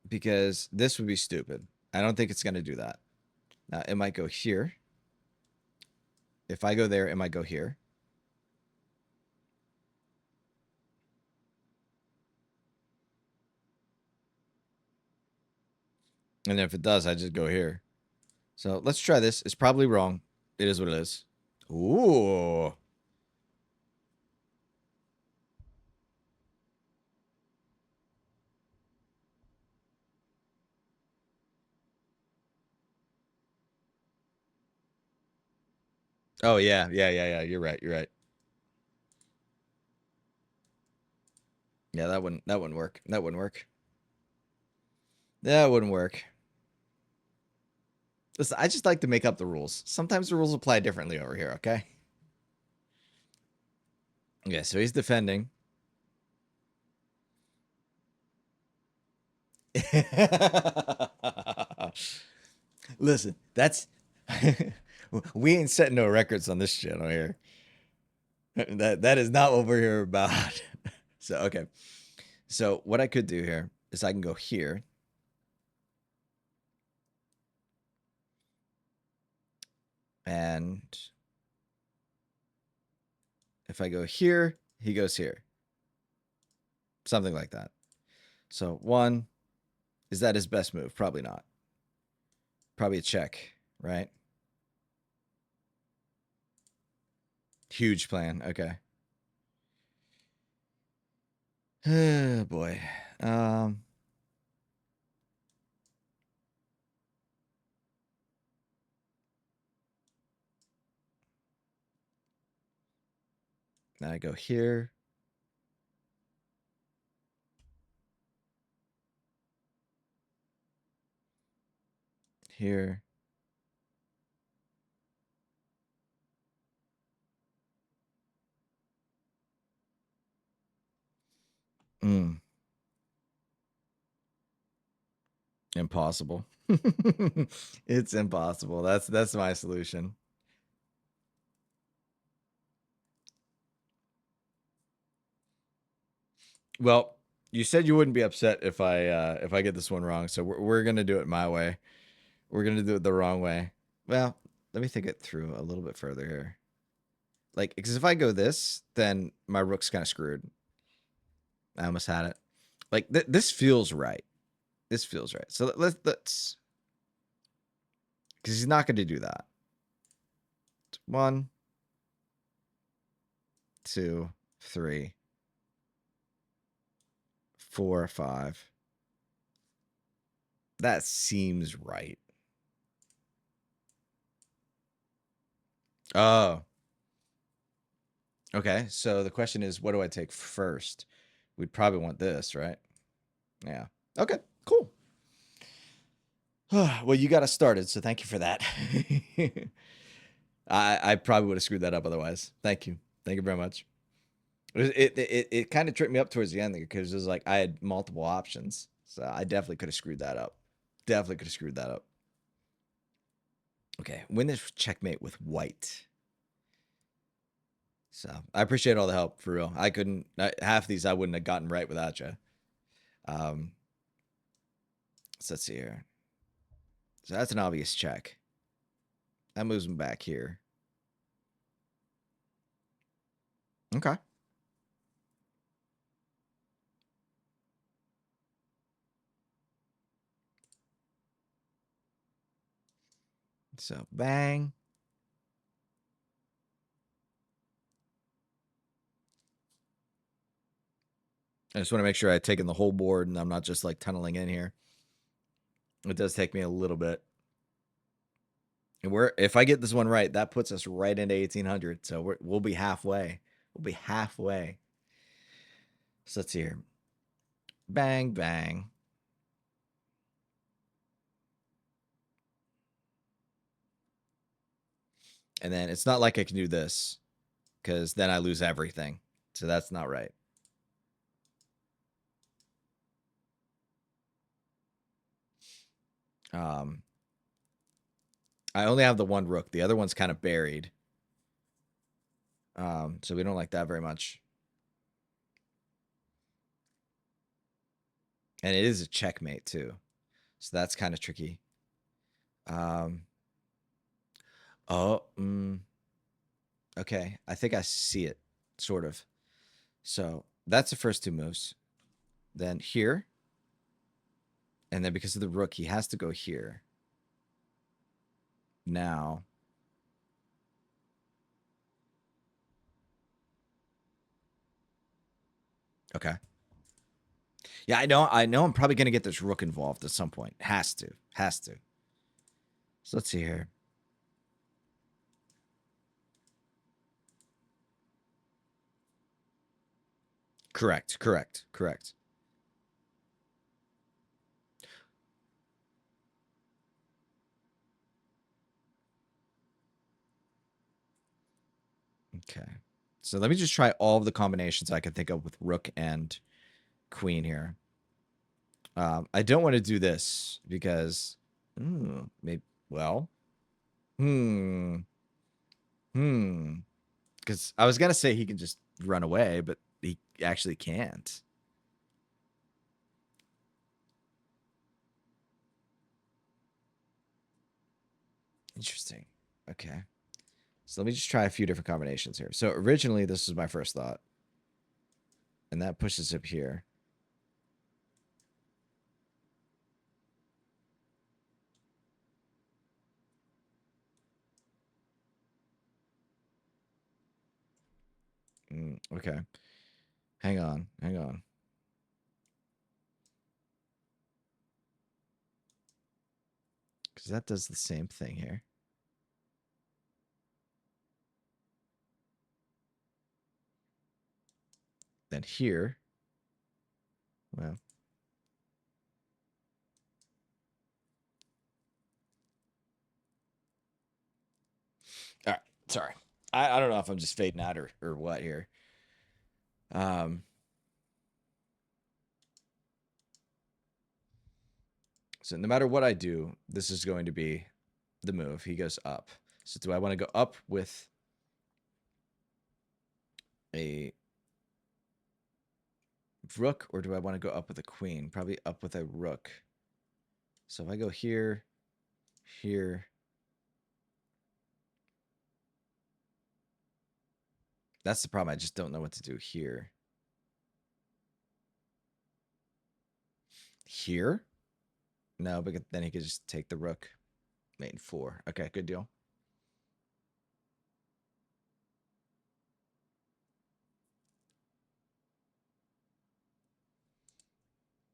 because this would be stupid. I don't think it's gonna do that. Now it might go here. If I go there, it might go here. And if it does, I just go here. So let's try this. It's probably wrong. It is what it is. Ooh. Oh yeah, yeah. You're right. You're right. Yeah, that wouldn't work. That wouldn't work. That wouldn't work. Listen, I just like to make up the rules. Sometimes the rules apply differently over here, okay? Okay, so he's defending. Listen, that's we ain't setting no records on this channel here. That is not what we're here about. So okay. So what I could do here is I can go here. And if I go here, he goes here. Something like that. So one, is that his best move? Probably not. Probably a check, right? Huge plan. Okay. Oh boy. Now I go here. Here. Impossible. It's impossible. That's my solution. Well, you said you wouldn't be upset if I get this one wrong, so we're gonna do it my way. We're gonna do it the wrong way. Well, let me think it through a little bit further here. Like, because if I go this, then my rook's kind of screwed. I almost had it. Like this feels right. This feels right. So let's because he's not going to do that. 1, 2, 3, 4, 5. That seems right. Oh. Okay, so the question is, what do I take first? We'd probably want this, right? Yeah. Okay, cool. Well, you got us started, so thank you for that. I probably would have screwed that up otherwise. Thank you. Thank you very much. It kind of tripped me up towards the end because it was like I had multiple options. So I definitely could have screwed that up. Definitely could have screwed that up. Okay, win this checkmate with white. So I appreciate all the help, for real. I couldn't, half these I wouldn't have gotten right without you. So let's see here. So that's an obvious check. That moves him back here. Okay. So bang. I just want to make sure I've taken the whole board and I'm not just like tunneling in here. It does take me a little bit. And if I get this one right, that puts us right into 1800. So we'll be halfway. We'll be halfway. So let's see here. Bang, bang. And then it's not like I can do this because then I lose everything. So that's not right. I only have the one rook. The other one's kind of buried. So we don't like that very much. And it is a checkmate too. So that's kind of tricky. Okay. I think I see it, sort of. So that's the first two moves. Then here. And then because of the rook, he has to go here. Now. Okay. Yeah, I know I'm probably going to get this rook involved at some point. Has to. So let's see here. Correct. Okay. So let me just try all of the combinations I can think of with rook and queen here. I don't want to do this because maybe because I was gonna say he can just run away, but he actually can't. Interesting. Okay. So let me just try a few different combinations here. So originally this was my first thought. And that pushes up here. Okay. Hang on. Because that does the same thing here. Then here. Well. All right. Sorry. I don't know if I'm just fading out or what here. So no matter what I do, this is going to be the move. He goes up. So do I want to go up with a rook or do I want to go up with a queen? Probably up with a rook. So if I go here, that's the problem. I just don't know what to do here. Here? No, but then he could just take the rook. Mate in 4. Okay, good deal.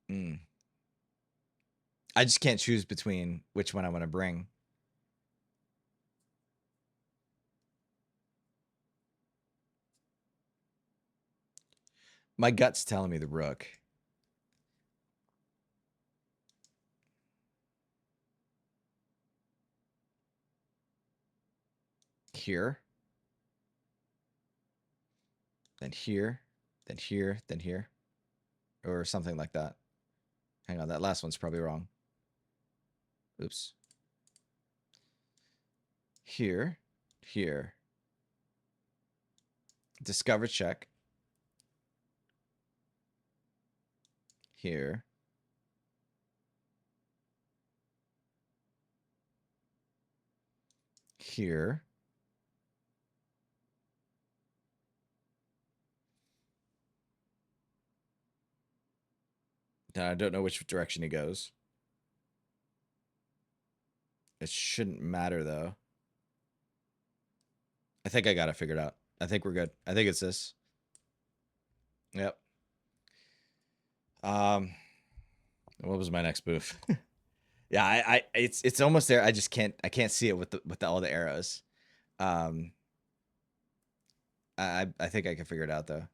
Mm. I just can't choose between which one I want to bring. My gut's telling me the rook. Here. Then here. Then here. Then here. Or something like that. Hang on, that last one's probably wrong. Oops. Here. Here. Discover check. Here. Here. Now I don't know which direction he goes. It shouldn't matter though. I think I got it figured out. I think we're good. I think it's this. Yep. What was my next move? Yeah, it's almost there. I just can't see it with all the arrows. I think I can figure it out though.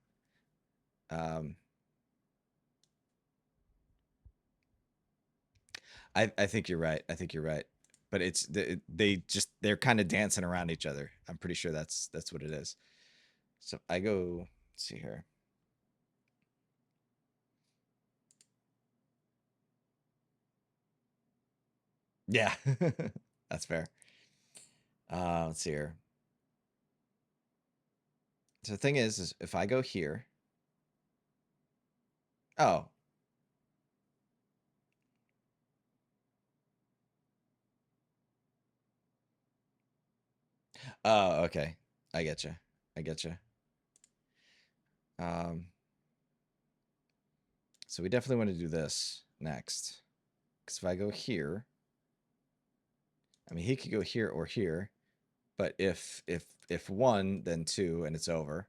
I think you're right. I think you're right. But it's they're kind of dancing around each other. I'm pretty sure that's what it is. So I go, let's see here. Yeah, that's fair. Let's see here. So the thing is if I go here. Oh. Oh, okay. I get you. I get you. So we definitely want to do this next. Because if I go here, I mean, he could go here or here, but if 1, then 2, and it's over.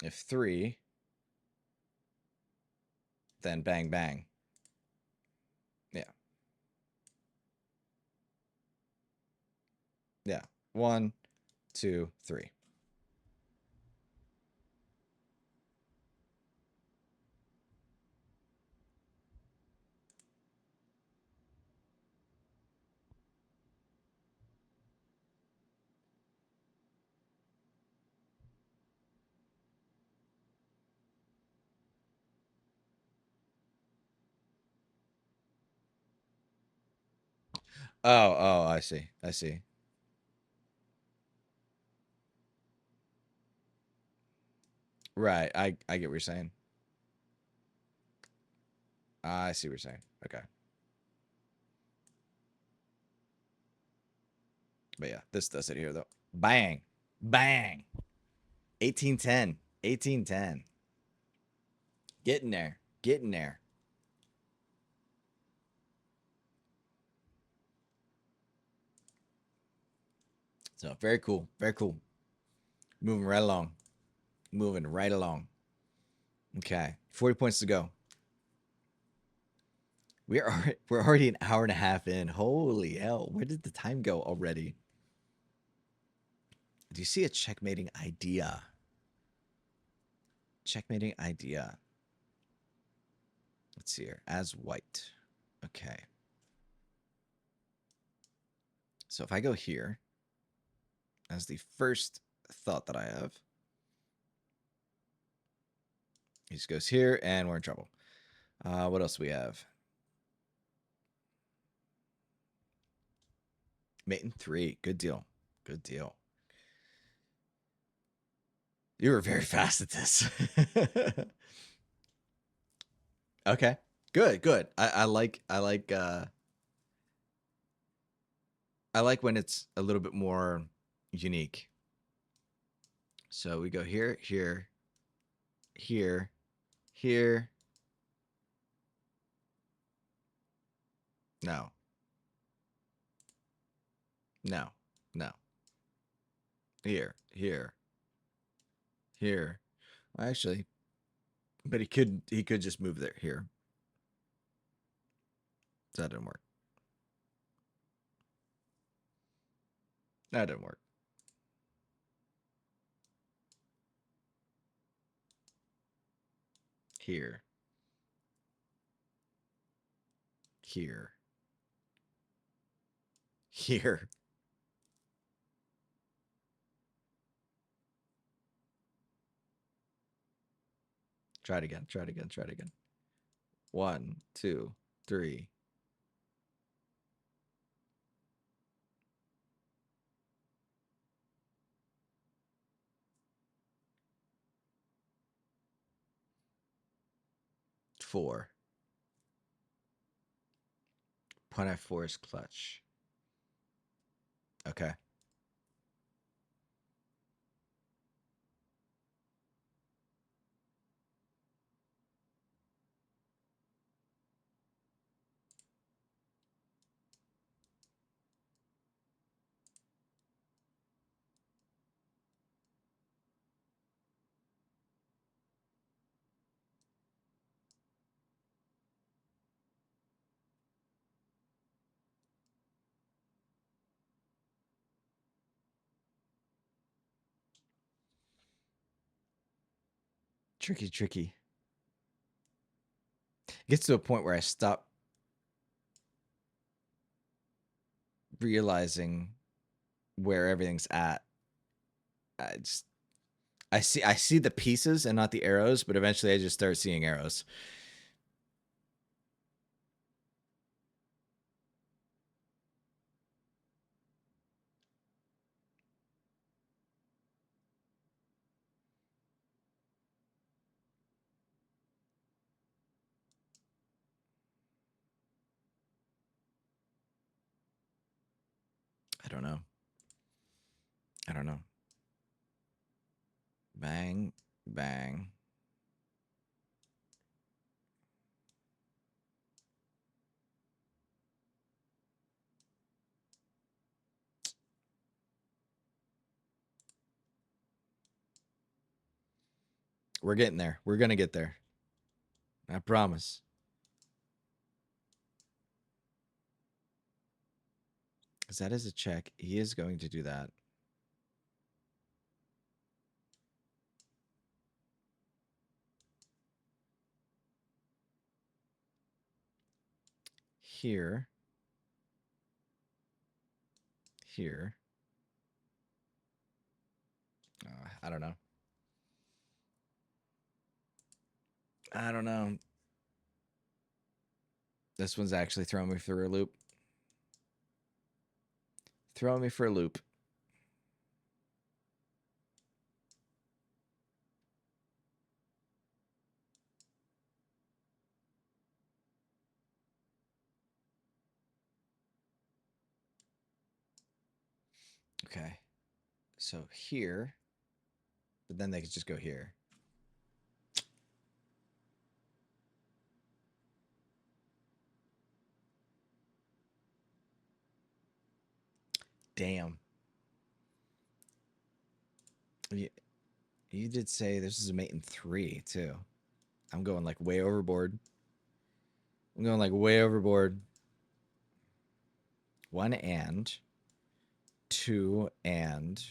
If 3, then bang bang. Yeah. Yeah. 1, 2, 3. Oh, I see. I see. Right. I get what you're saying. I see what you're saying. Okay. But yeah, this does it here though. Bang. Bang. 1810. 1810. Getting there. Getting there. So very cool. Very cool. Moving right along. Moving right along. Okay. 40 points to go. We're already an hour and a half in. Holy hell. Where did the time go already? Do you see a checkmating idea? Checkmating idea. Let's see here. As white. Okay. So if I go here as the first thought that I have, he just goes here and we're in trouble. What else do we have? Mate in 3. Good deal. Good deal. You were very fast at this. Okay. Good, good. I like when it's a little bit more unique. So we go here, here, here, here, No. No. No. Here. Here. Here. Actually, but he could just move there. Here. That didn't work. That didn't work. Here. Here. Here. Try it again. Try it again. Try it again. 1, 2, 3. Four. Point at 4 is clutch. Okay. Tricky, tricky. It gets to a point where I stop realizing where everything's at. I see the pieces and not the arrows, but eventually I just start seeing arrows. I don't know. I don't know. Bang, bang. We're getting there. We're going to get there. I promise. Because that is a check. He is going to do that. Here. Here. I don't know. I don't know. This one's actually throwing me for a loop. Throwing me for a loop. Okay. So here. But then they could just go here. Damn. You did say this is a mate in 3 too. I'm going like way overboard. I'm going like way overboard. 1 and 2 and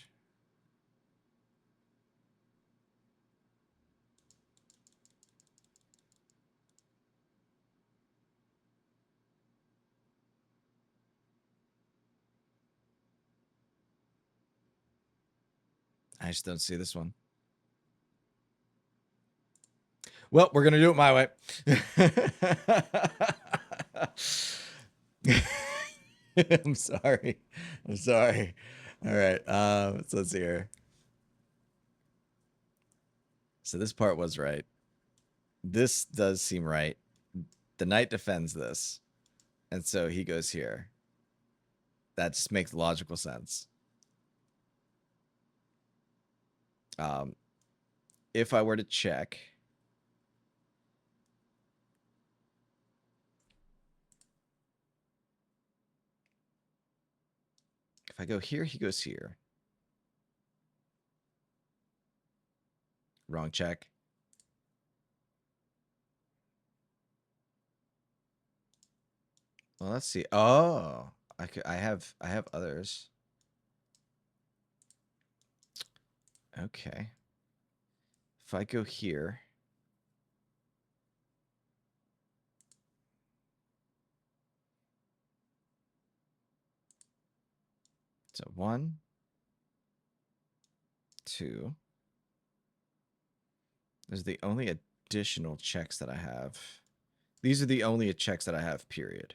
I just don't see this one. Well, we're gonna do it my way. I'm sorry. I'm sorry. All right. So let's see here. So this part was right. This does seem right. The knight defends this, and so he goes here. That just makes logical sense. If I were to check, If I go here, he goes here. Wrong check. Well, let's see. Oh, I have others. Okay. If I go here, so 1, 2. Those are the only additional checks that I have. These are the only checks that I have, period.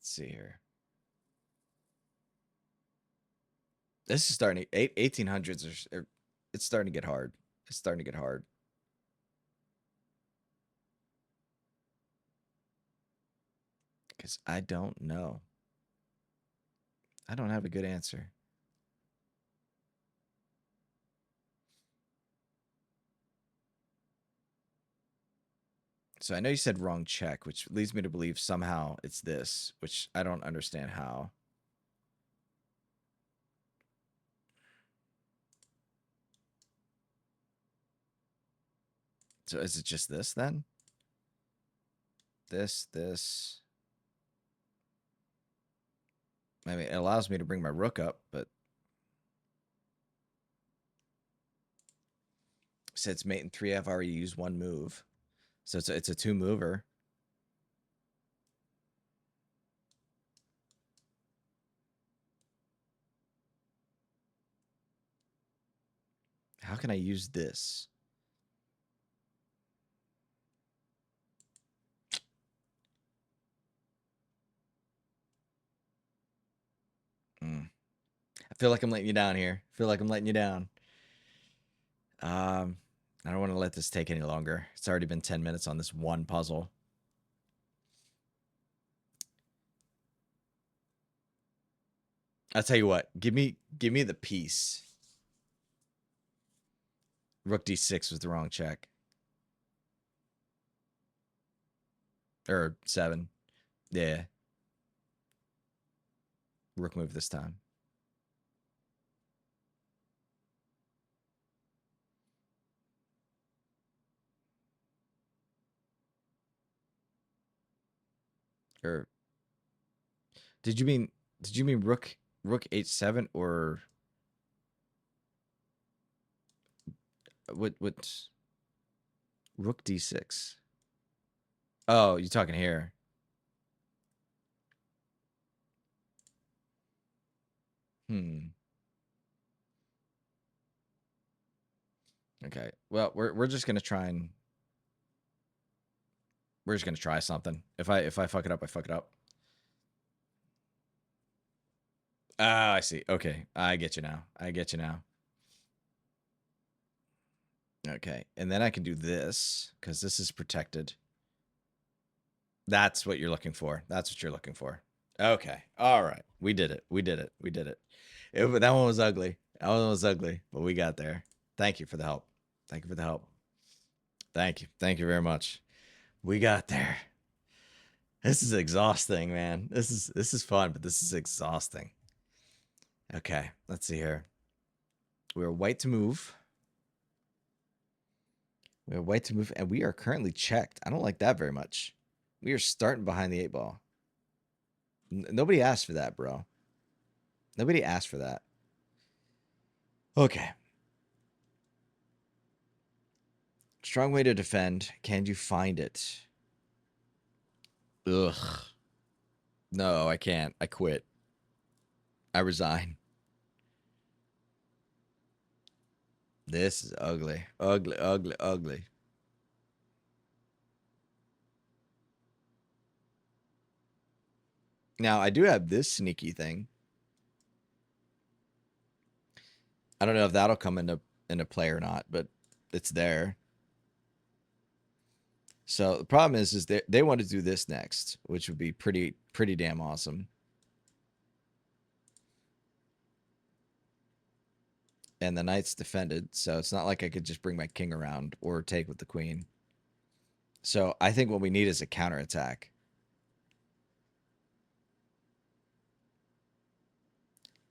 Let's see here. This is starting. 1800s are. It's starting to get hard. It's starting to get hard. Because I don't know. I don't have a good answer. So I know you said wrong check, which leads me to believe somehow it's this, which I don't understand how. So is it just this then? This. I mean, it allows me to bring my rook up, but since mate and 3, I've already used 1 move. So it's a 2 mover. How can I use this? I feel like I'm letting you down here. I feel like I'm letting you down. I don't want to let this take any longer. It's already been 10 minutes on this one puzzle. I'll tell you what. Give me the piece. Rook d6 was the wrong check. Or 7. Yeah. Rook move this time. Or did you mean rook h7 or what rook d6? Oh, you're talking here. Okay. Well, we're just gonna try and we're just gonna try something. If I fuck it up, I fuck it up. Ah, I see. Okay, I get you now. I get you now. Okay, and then I can do this because this is protected. That's what you're looking for. That's what you're looking for. Okay. All right. We did it. We did it. We did it. That one was ugly. That one was ugly, but we got there. Thank you for the help. Thank you for the help. Thank you. Thank you very much. We got there. This is exhausting, man. This is fun, but this is exhausting. Okay, let's see here. We're white to move. We're white to move, and we are currently checked. I don't like that very much. We are starting behind the 8 ball. Nobody asked for that, bro. Nobody asked for that. Okay. Strong way to defend. Can you find it? Ugh. No, I can't. I quit. I resign. This is ugly. Ugly, ugly, ugly. Now, I do have this sneaky thing. I don't know if that'll come into play or not, but it's there. So the problem is they want to do this next, which would be pretty damn awesome. And the knight's defended, so it's not like I could just bring my king around or take with the queen. So I think what we need is a counterattack.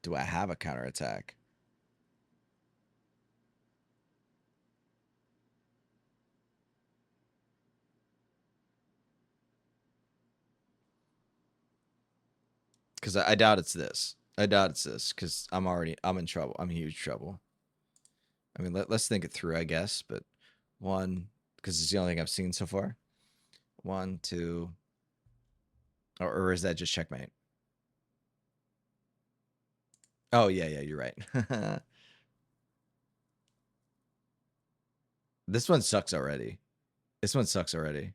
Do I have a counterattack? Because I doubt it's this. I doubt it's this because I'm in trouble. I'm in huge trouble. I mean, let's think it through, I guess. But one, because it's the only thing I've seen so far. 1, 2, or is that just checkmate? Oh yeah, you're right. This one sucks already. This one sucks already.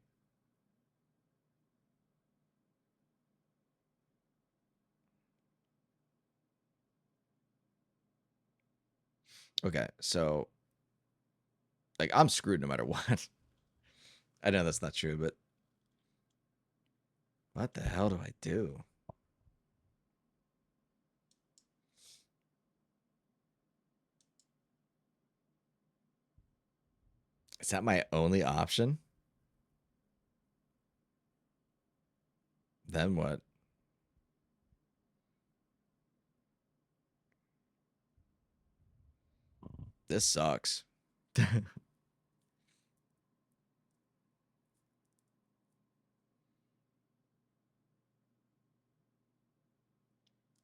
Okay, so like I'm screwed no matter what. I know that's not true, but what the hell do I do? Is that my only option? Then what? This sucks.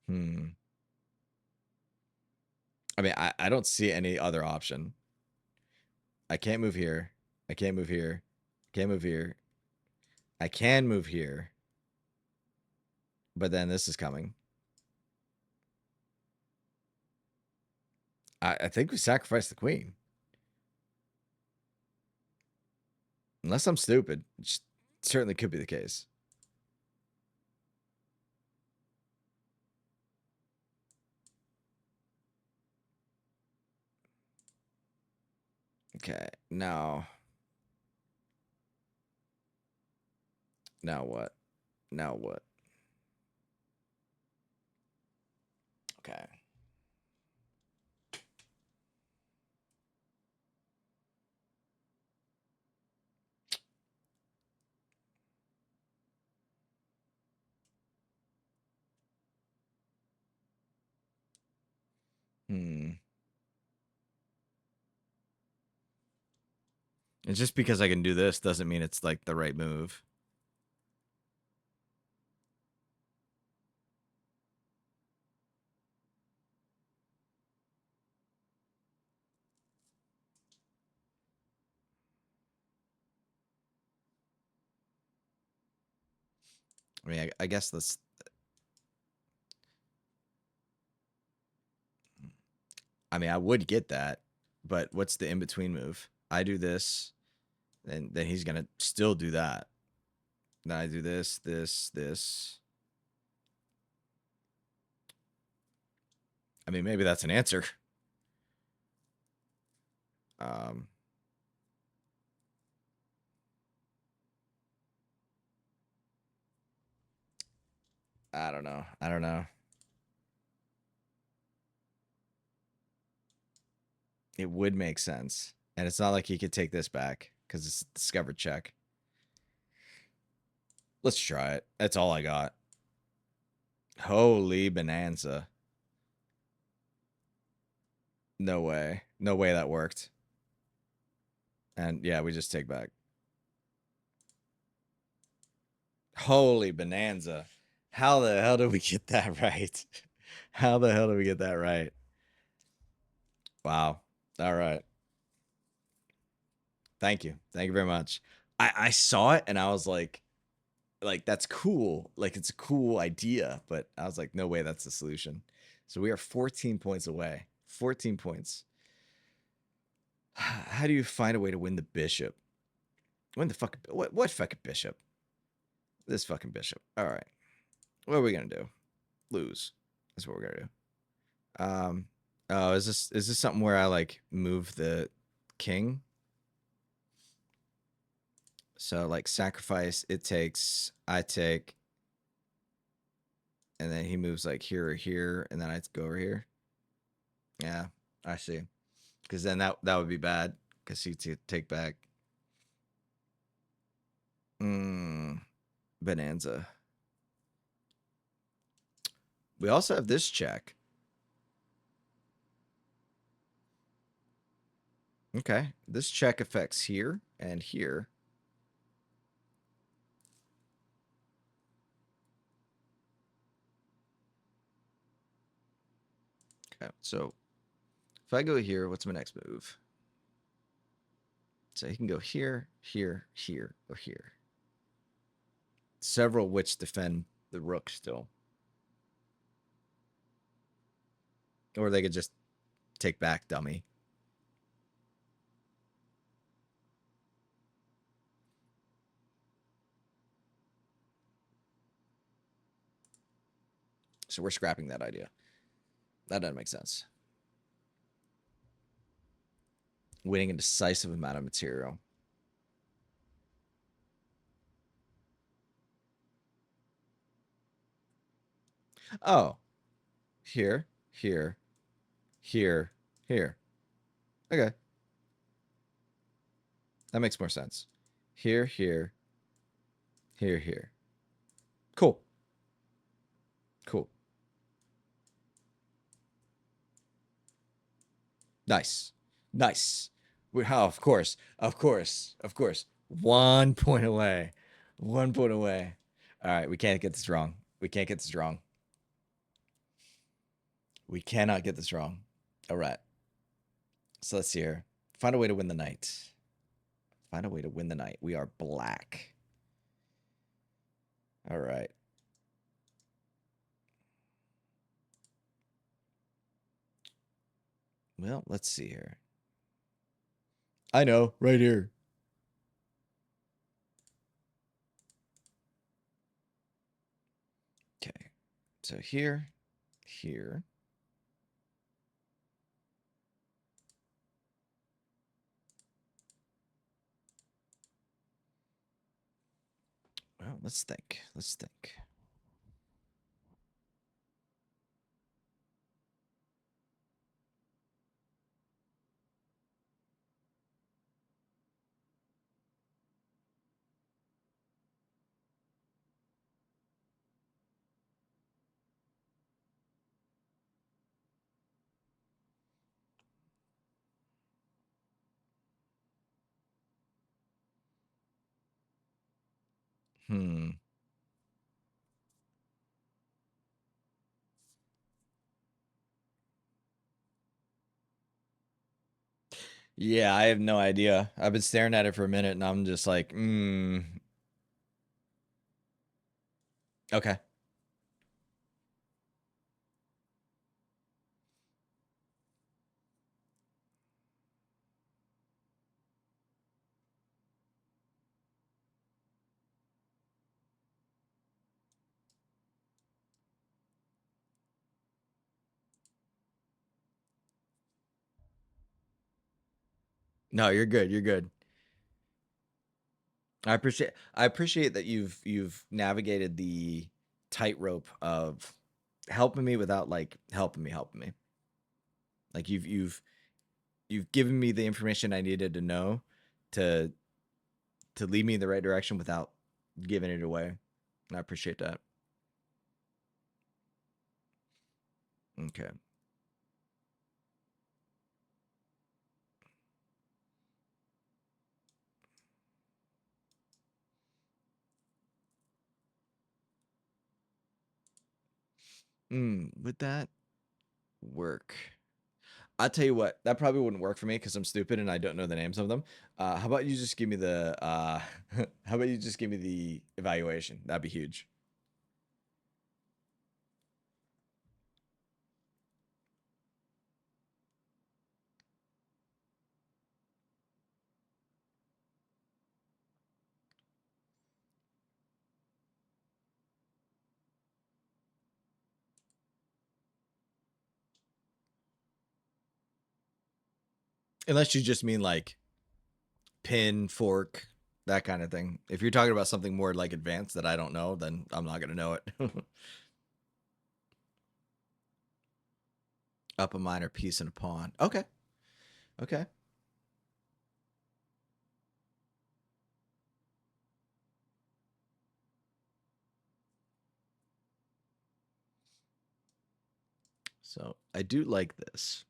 Hmm. I mean, I don't see any other option. I can't move here. I can't move here. Can't move here. I can move here. But then this is coming. I think we sacrificed the queen. Unless I'm stupid, which certainly could be the case. Okay, now what? Now what? Okay. Hmm. And just because I can do this doesn't mean it's like the right move. I mean, I guess let's. I mean, I would get that, but what's the in between move? I do this, and then he's gonna still do that. Then I do this, this. I mean, maybe that's an answer. Um, I don't know. I don't know. It would make sense, and it's not like he could take this back because it's discovered check. Let's try it. That's all I got. Holy bonanza! No way. No way that worked. And yeah, we just take back. Holy bonanza. How the hell did we get that right? How the hell did we get that right? Wow. All right. Thank you. Thank you very much. I saw it and I was like that's cool. Like it's a cool idea, but I was like, no way that's the solution. So we are 14 points away. 14 points. How do you find a way to win the bishop? Win the fucking what fucking bishop? This fucking bishop. All right. What are we gonna do? Lose. That's what we're gonna do. Oh, is this something where I like move the king? So like sacrifice, it takes, I take, and then he moves like here or here, and then I go over here. Yeah, I see. Because then that would be bad. Because he take back. Bonanza. We also have this check. Okay, this check affects here and here. Okay, so if I go here, what's my next move? So he can go here, here, here, or here. Several which defend the rook still. Or they could just take back dummy. So we're scrapping that idea. That doesn't make sense. Winning a decisive amount of material. Oh, here, here, here, here. Okay. That makes more sense. Here, here, here, here. Cool. Cool. Nice. Nice. Of course. Of course. Of course. 1 point away. 1 point away. All right. We can't get this wrong. We can't get this wrong. We cannot get this wrong. All right. So let's see here. Find a way to win the night. Find a way to win the night. We are black. All right. Well, let's see here. I know, right here. Okay. So here, here. Well, let's think. Let's think. Hmm. Yeah, I have no idea. I've been staring at it for a minute and I'm just like, okay. No, you're good. You're good. I appreciate that you've navigated the tightrope of helping me without like helping me. Like you've given me the information I needed to know to lead me in the right direction without giving it away. And I appreciate that. Okay. Would that work? I'll tell you what, that probably wouldn't work for me because I'm stupid and I don't know the names of them. How about you just give me the how about you just give me the evaluation? That'd be huge. Unless you just mean like pin, fork, that kind of thing. If you're talking about something more like advanced that I don't know, then I'm not gonna know it. Up a minor piece and a pawn. Okay. Okay. So I do like this.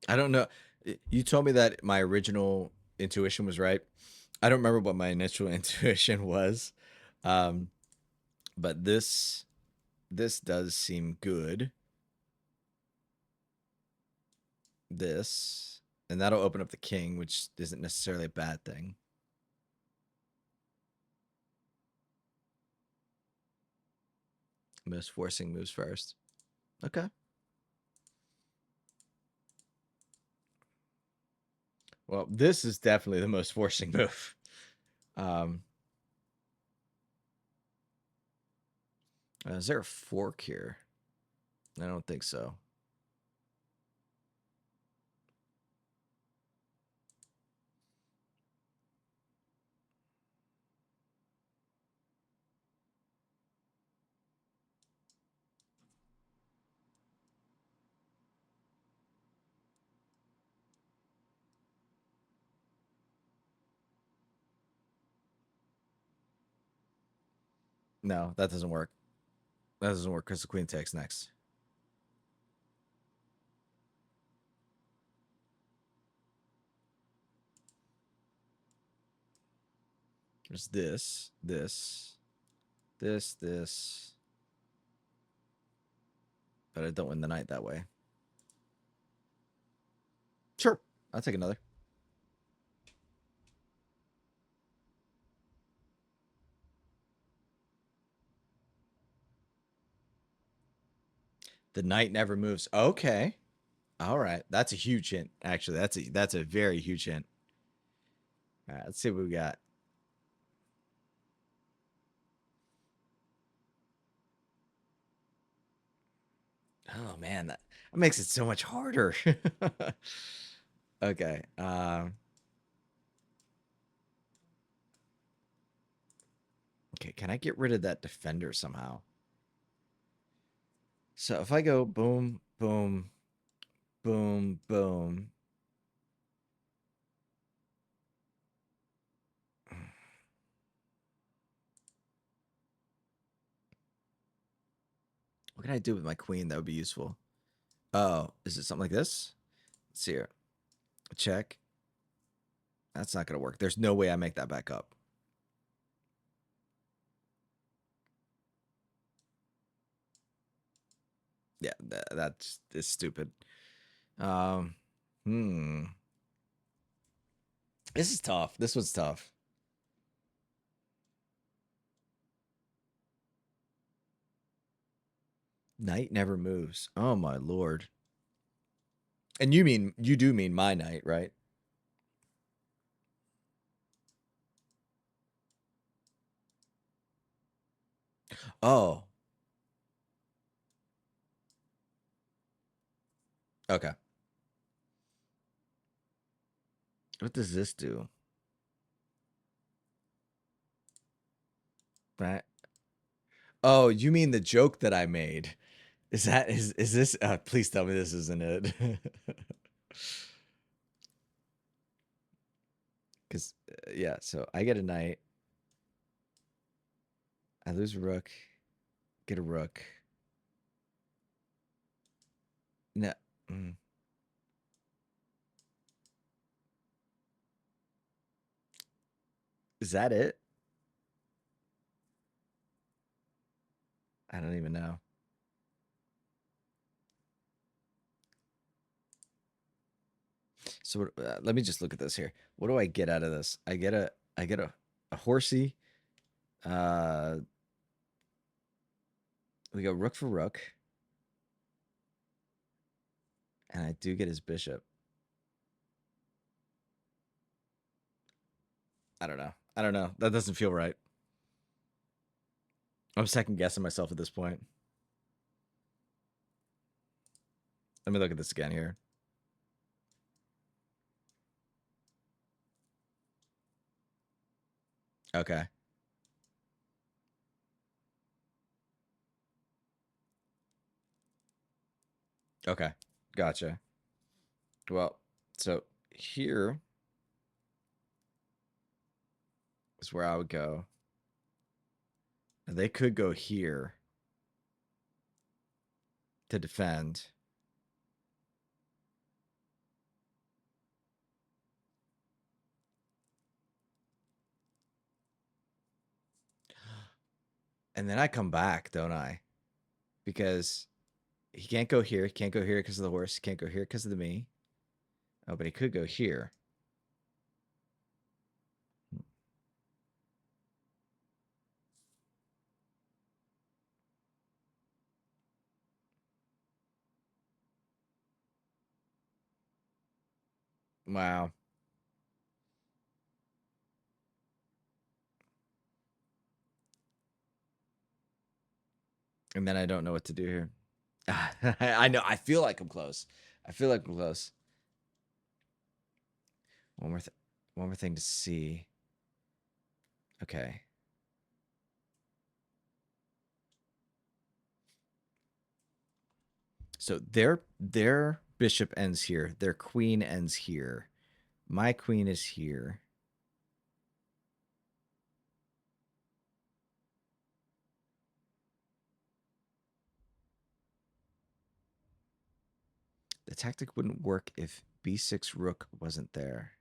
I don't know. You told me that my original intuition was right. I don't remember what my initial intuition was. Um, but this does seem good. This, and that'll open up the king, which isn't necessarily a bad thing. Most forcing moves first. Okay. Well, this is definitely the most forcing move. Is there a fork here? I don't think so. No, that doesn't work. That doesn't work because the queen takes next. There's this. But I don't win the knight that way. Sure. I'll take another. The knight never moves. Okay. All right. That's a huge hint. Actually, that's a very huge hint. All right, let's see what we got. Oh man, that makes it so much harder. Okay. Okay, can I get rid of that defender somehow? So if I go boom, boom, boom, boom. What can I do with my queen that would be useful? Oh, is it something like this? Let's see here. Check. That's not going to work. There's no way I make that back up. Yeah, that's stupid. Um, hmm. This is tough. This was tough. Knight never moves. Oh my lord. And you do mean my knight, right? Oh. Okay. What does this do? Right. Oh, you mean the joke that I made? Is this? Please tell me this isn't it. Because yeah, so I get a knight, I lose a rook, get a rook. No, mm. Is that it? I don't even know. So let me just look at this here. What do I get out of this? I get a horsey. Uh, we go rook for rook, and I do get his bishop. I don't know. I don't know. That doesn't feel right. I'm second guessing myself at this point. Let me look at this again here. Okay. Okay. Gotcha. Well, so here is where I would go. They could go here to defend. And then I come back, don't I? Because he can't go here. He can't go here because of the horse. He can't go here because of the me. Oh, but he could go here. Wow. And then I don't know what to do here. I know. I feel like I'm close. I feel like I'm close. One more thing to see. Okay. So their bishop ends here. Their queen ends here. My queen is here. The tactic wouldn't work if b6 rook wasn't there.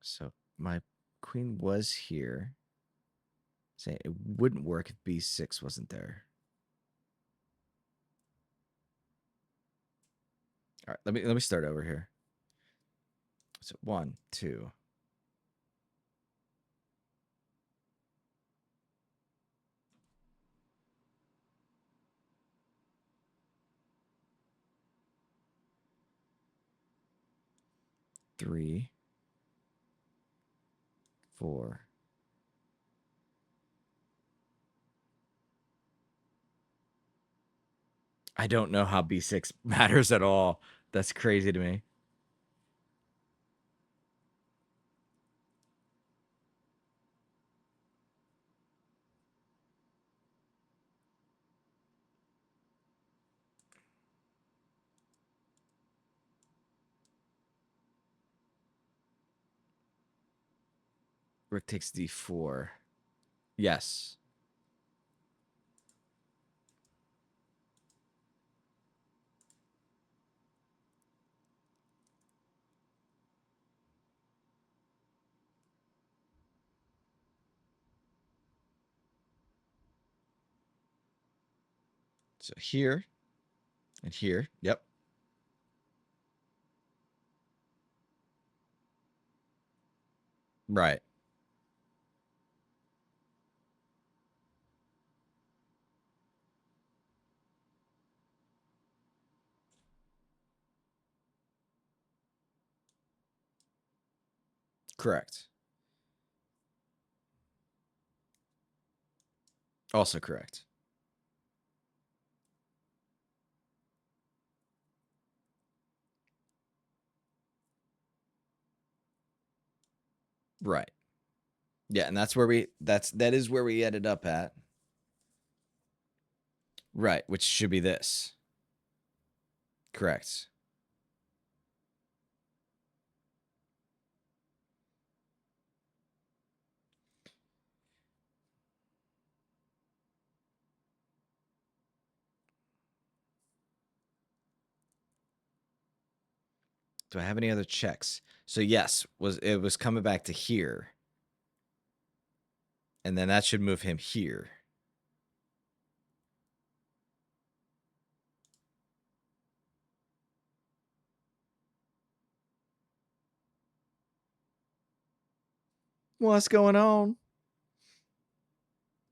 So my queen was here. Saying it wouldn't work if b6 wasn't there. All right, let me start over here. So 1, 2. Three, 4. I don't know how b6 matters at all. That's crazy to me. Rook takes d4. Yes. So here and here. Yep. Right. Correct. Also correct. Right. Yeah, and that's where that is where we ended up at. Right, which should be this. Correct. Do I have any other checks? So yes, it was coming back to here. And then that should move him here. What's going on?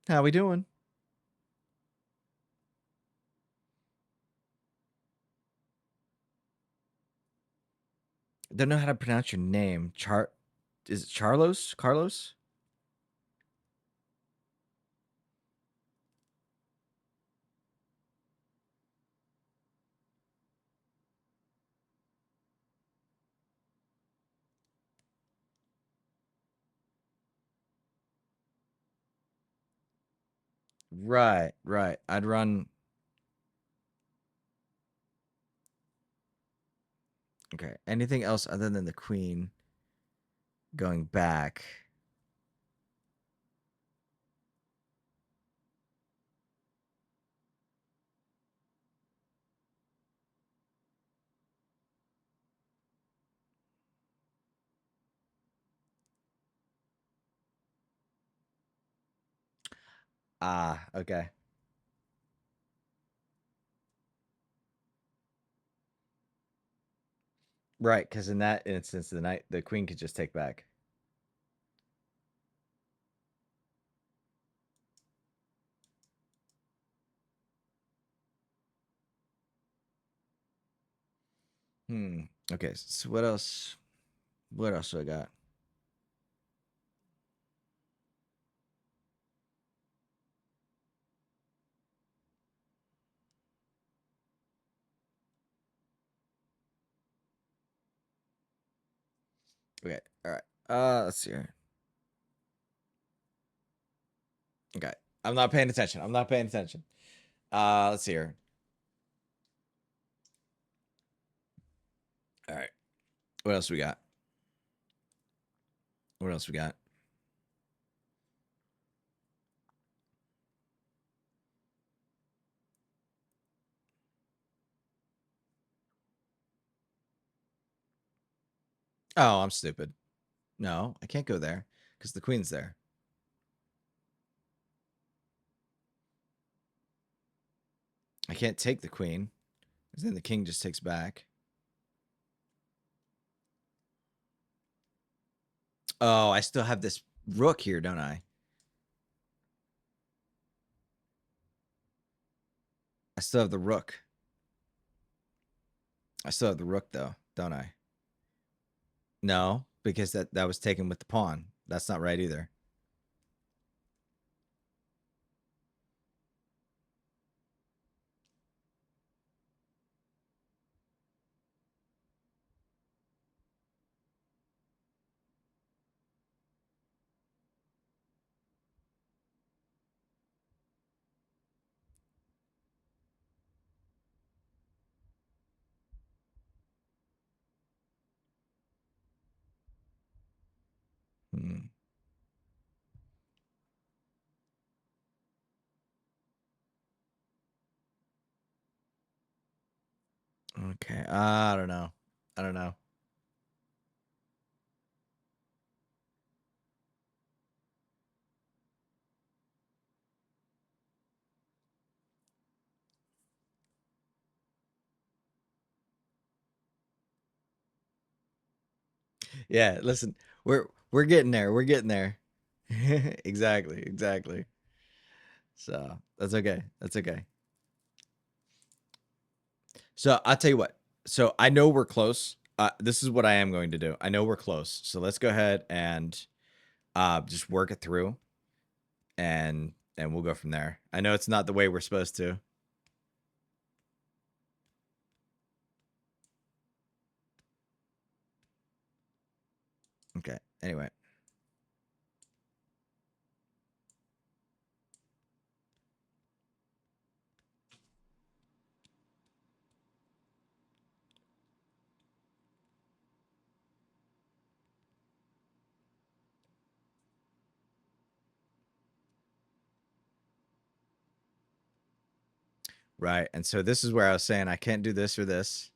How we doing? I don't know how to pronounce your name. Is it Charlos? Carlos? Right, right. I'd run. Okay. Anything else other than the queen going back? Ah, okay. Right, because in that instance, the queen could just take back. Hmm. Okay. So what else? What else do I got? Okay. All right. Let's see here. Okay. I'm not paying attention. I'm not paying attention. Let's see here. All right. What else we got? What else we got? Oh, I'm stupid. No, I can't go there because the queen's there. I can't take the queen because then the king just takes back. Oh, I still have this rook here, don't I? I still have the rook. I still have the rook though, don't I? No, because that was taken with the pawn. That's not right either. Hmm. Okay. I don't know. I don't know. Yeah, listen, we're getting there. We're getting there. Exactly, exactly. So that's okay. That's okay. So I'll tell you what. So I know we're close. This is what I am going to do. I know we're close. So let's go ahead and just work it through, and we'll go from there. I know it's not the way we're supposed to. Okay. Anyway. Right. And so this is where I was saying I can't do this or this.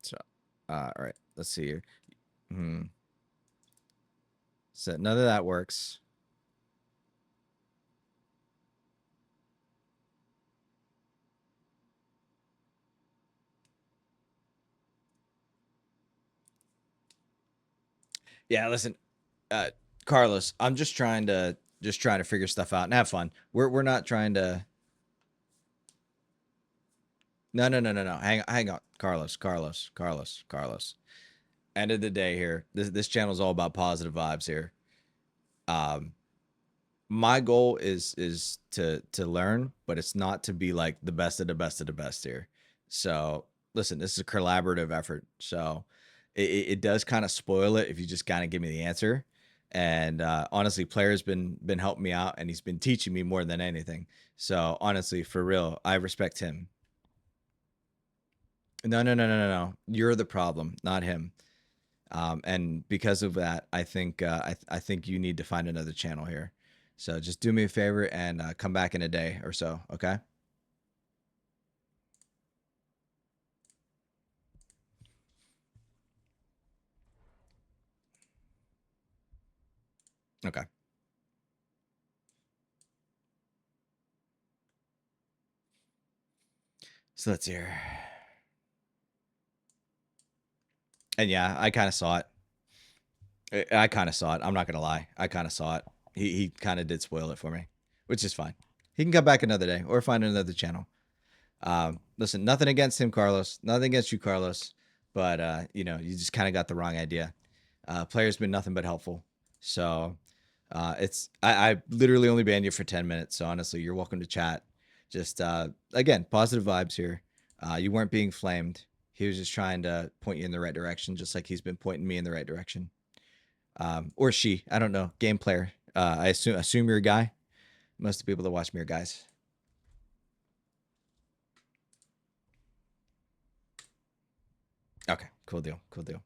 So all right. Let's see here. Hmm. So none of that works. Yeah, listen, uh, Carlos, I'm just trying to figure stuff out and have fun. We're not trying to. No, no, no, no, no. Hang on, Carlos. End of the day here. This channel is all about positive vibes here. Um, my goal is to learn, but it's not to be like the best of the best of the best here. So listen, this is a collaborative effort. So it does kind of spoil it if you just kind of give me the answer. And honestly, Player's been helping me out, and he's been teaching me more than anything. So honestly, for real, I respect him. No, no, no, no, no, no. You're the problem, not him. And because of that, I think I think you need to find another channel here. So just do me a favor and come back in a day or so. Okay. Okay. So let's hear. And yeah, I kind of saw it. I kind of saw it. I'm not gonna lie. I kind of saw it. He kind of did spoil it for me, which is fine. He can come back another day or find another channel. Listen, nothing against him, Carlos. Nothing against you, Carlos. But you just kind of got the wrong idea. Player's been nothing but helpful. So I literally only banned you for 10 minutes. So honestly, you're welcome to chat. Just again, positive vibes here. You weren't being flamed. He was just trying to point you in the right direction, just like he's been pointing me in the right direction. Or she, I don't know. Game player. I assume you're a guy. Most of the people that watch me are guys. Okay, cool deal. Cool deal.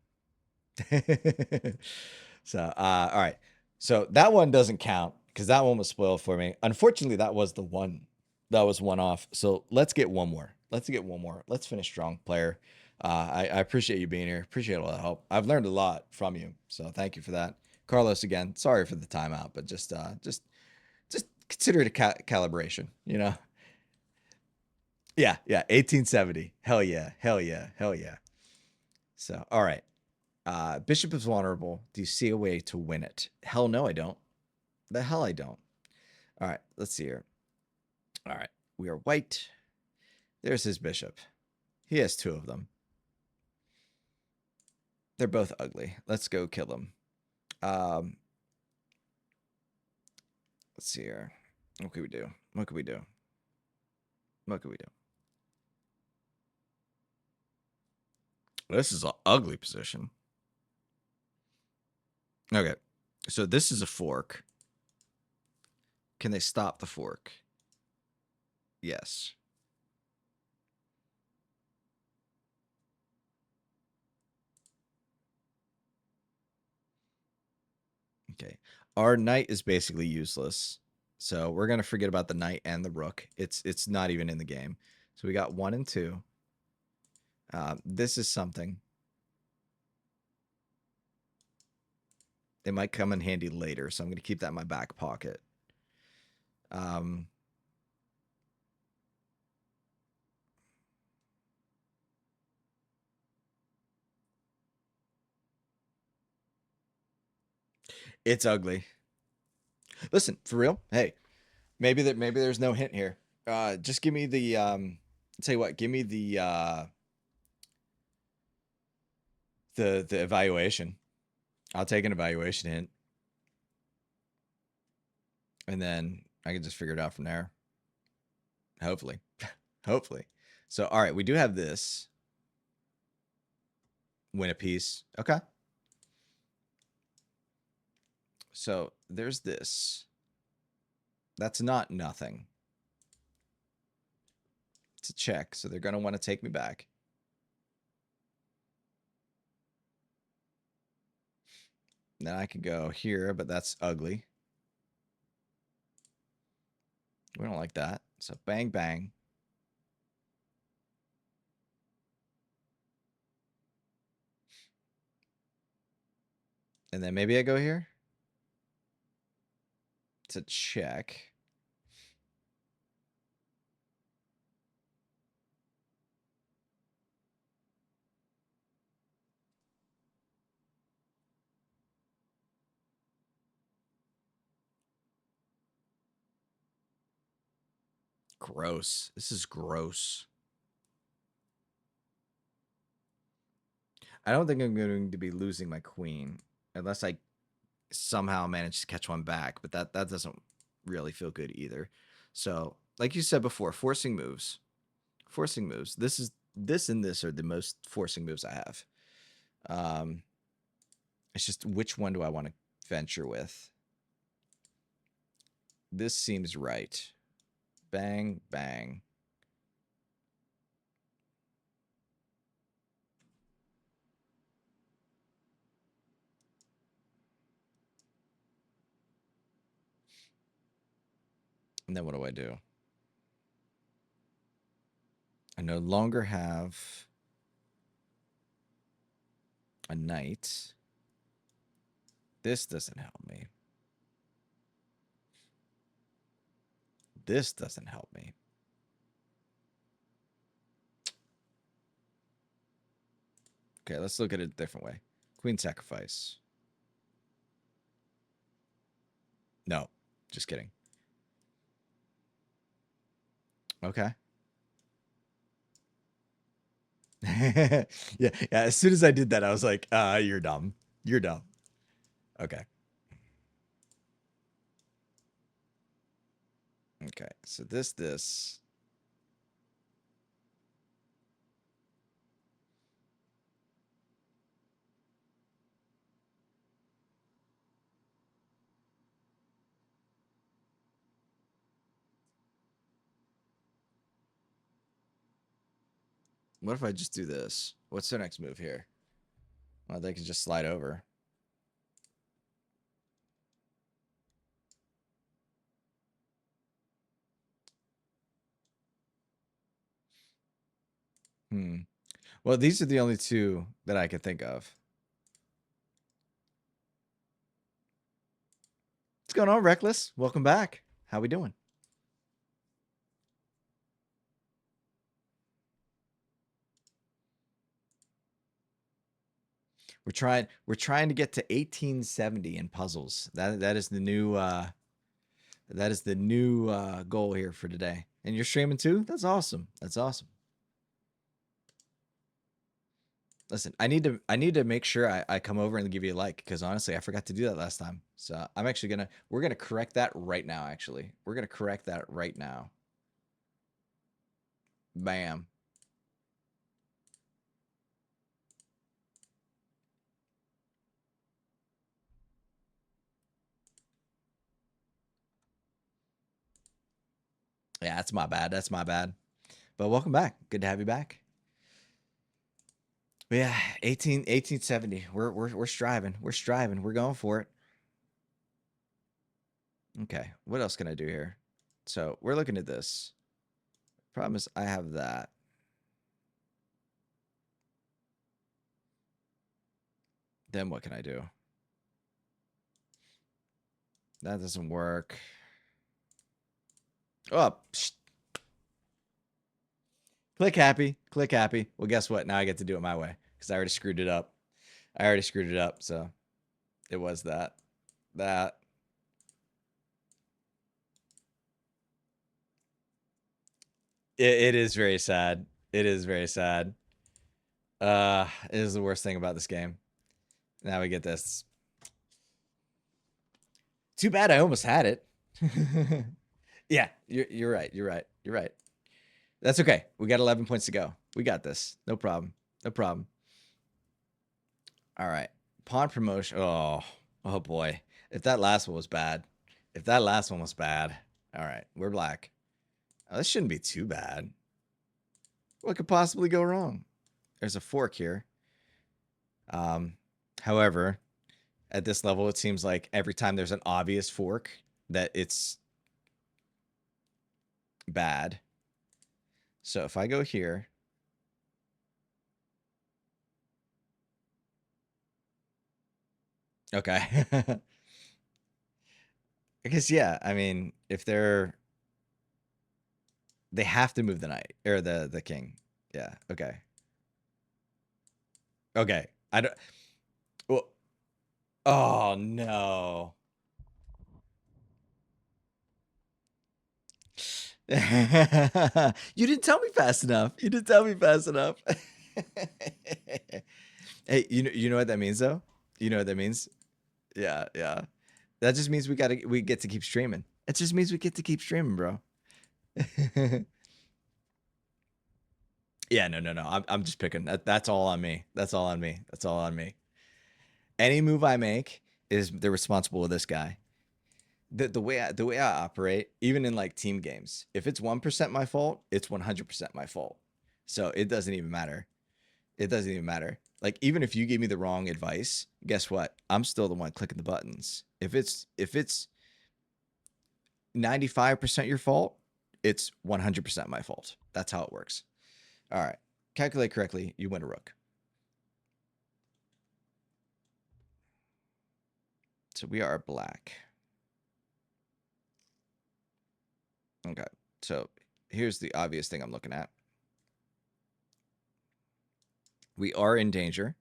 So, all right. So that one doesn't count because that one was spoiled for me. Unfortunately, that was the one that was one off. So let's get one more. Let's get one more. Let's finish strong, player. I appreciate you being here. Appreciate all the help. I've learned a lot from you. So thank you for that. Carlos, again, sorry for the timeout, but just consider it a calibration, you know? Yeah, yeah. 1870. Hell yeah. Hell yeah. Hell yeah. So, all right. Bishop is vulnerable. Do you see a way to win it? Hell no, I don't. The hell I don't. All right, let's see here. All right, we are white. There's his bishop. He has two of them. They're both ugly. Let's go kill them. Um, let's see here. What can we do? What can we do? What can we do? This is an ugly position. Okay, so this is a fork. Can they stop the fork? Yes. Okay. Our knight is basically useless. So we're gonna forget about the knight and the rook. It's not even in the game. So we got 1 and 2. This is something. It might come in handy later, so I'm gonna keep that in my back pocket. Um, it's ugly. Listen, for real. Hey, maybe there's no hint here. Just give me the tell you what, give me the evaluation. I'll take an evaluation hint. And then I can just figure it out from there. Hopefully. Hopefully. So all right, we do have this. Win a piece. Okay. So there's this. That's not nothing. It's a check, so they're gonna want to take me back. Then I could go here, but that's ugly. We don't like that. So bang, bang. And then maybe I go here to check. Gross. This is gross. I don't think I'm going to be losing my queen unless I somehow manage to catch one back, but that doesn't really feel good either. So, like you said before, forcing moves. Forcing moves. This and this are the most forcing moves I have. It's just which one do I want to venture with? This seems right. Bang, bang. And then what do I do? I no longer have a knight. This doesn't help me. This doesn't help me. Okay, let's look at it a different way. Queen sacrifice. No, just kidding. Okay. Yeah, yeah. As soon as I did that, I was like, you're dumb. You're dumb. Okay. Okay. So this. What if I just do this? What's their next move here? Well, they can just slide over. Well, these are the only two that I could think of. What's going on, Reckless? Welcome back. How we doing? We're trying to get to 1870 in puzzles. That is the new goal here for today. And you're streaming too? That's awesome. That's awesome. Listen, I need to make sure I come over and give you a like, because honestly, I forgot to do that last time. So I'm actually we're gonna correct that right now. Actually, we're gonna correct that right now. Bam. Yeah, that's my bad. That's my bad. But welcome back. Good to have you back. But yeah, 1870. We're striving. We're striving. We're going for it. Okay. What else can I do here? So we're looking at this. Problem is I have that. Then what can I do? That doesn't work. Oh, click happy. Click happy. Well, guess what? Now I get to do it my way because I already screwed it up. So it was that. It is very sad. It is very sad. It is the worst thing about this game. Now we get this. Too bad I almost had it. Yeah, you're right. You're right. You're right. That's okay. We got 11 points to go. We got this. No problem. No problem. All right. Pawn promotion. Oh boy. If that last one was bad. All right. We're black. Oh, this shouldn't be too bad. What could possibly go wrong? There's a fork here. However, at this level, it seems like every time there's an obvious fork, that it's bad. So if I go here, okay. I guess, yeah. I mean, if they have to move the knight or the king. Yeah. Okay. Okay. I don't. Well, oh no. You didn't tell me fast enough. You didn't tell me fast enough. Hey, you know what that means though? You know what that means? Yeah, yeah. That just means we get to keep streaming. It just means we get to keep streaming, bro. Yeah, no. I'm just picking. That's all on me. That's all on me. That's all on me. Any move I make is they're responsible with this guy. The way I operate, even in like team games, if it's 1% my fault, it's 100% my fault. So it doesn't even matter. It doesn't even matter. Like even if you give me the wrong advice, guess what? I'm still the one clicking the buttons. If it's 95% your fault, it's 100% my fault. That's how it works. All right. Calculate correctly, you win a rook. So we are black. Okay. So here's the obvious thing I'm looking at. We are in danger.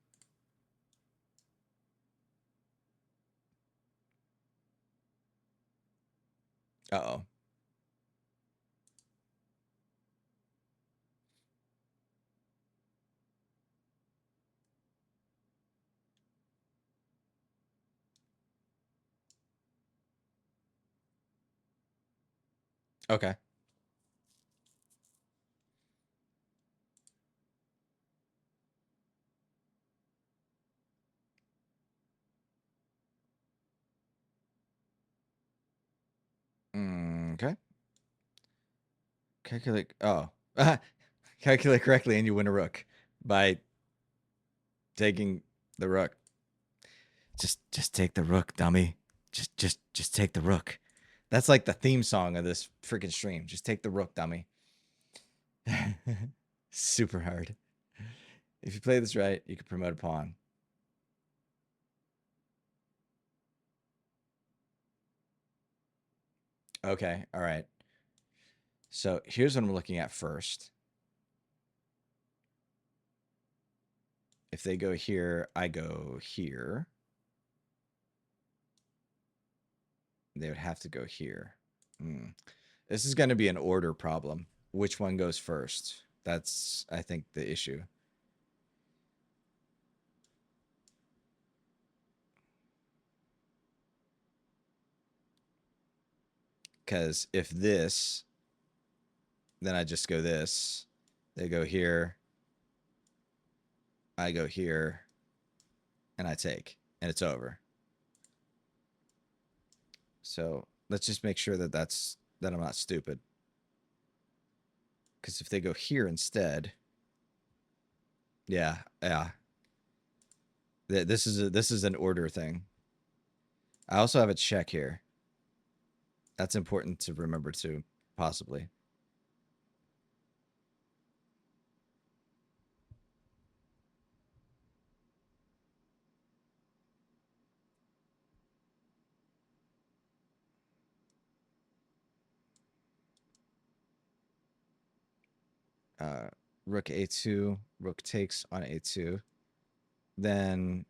Uh-oh. Okay. Okay. Calculate. Oh. Calculate correctly and you win a rook by taking the rook. Just take the rook, dummy. Just take the rook. That's like the theme song of this freaking stream. Just take the rook, dummy. Super hard. If you play this right, you can promote a pawn. Okay, all right. So here's what I'm looking at first. If they go here, I go here. They would have to go here. This is going to be an order problem. Which one goes first? That's, I think, the issue. Because if this, then I just go this. They go here. I go here. And I take. And it's over. So let's just make sure that that I'm not stupid. Because if they go here instead, yeah. This is an order thing. I also have a check here. That's important to remember too, possibly. Rook a2, rook takes on a2. Then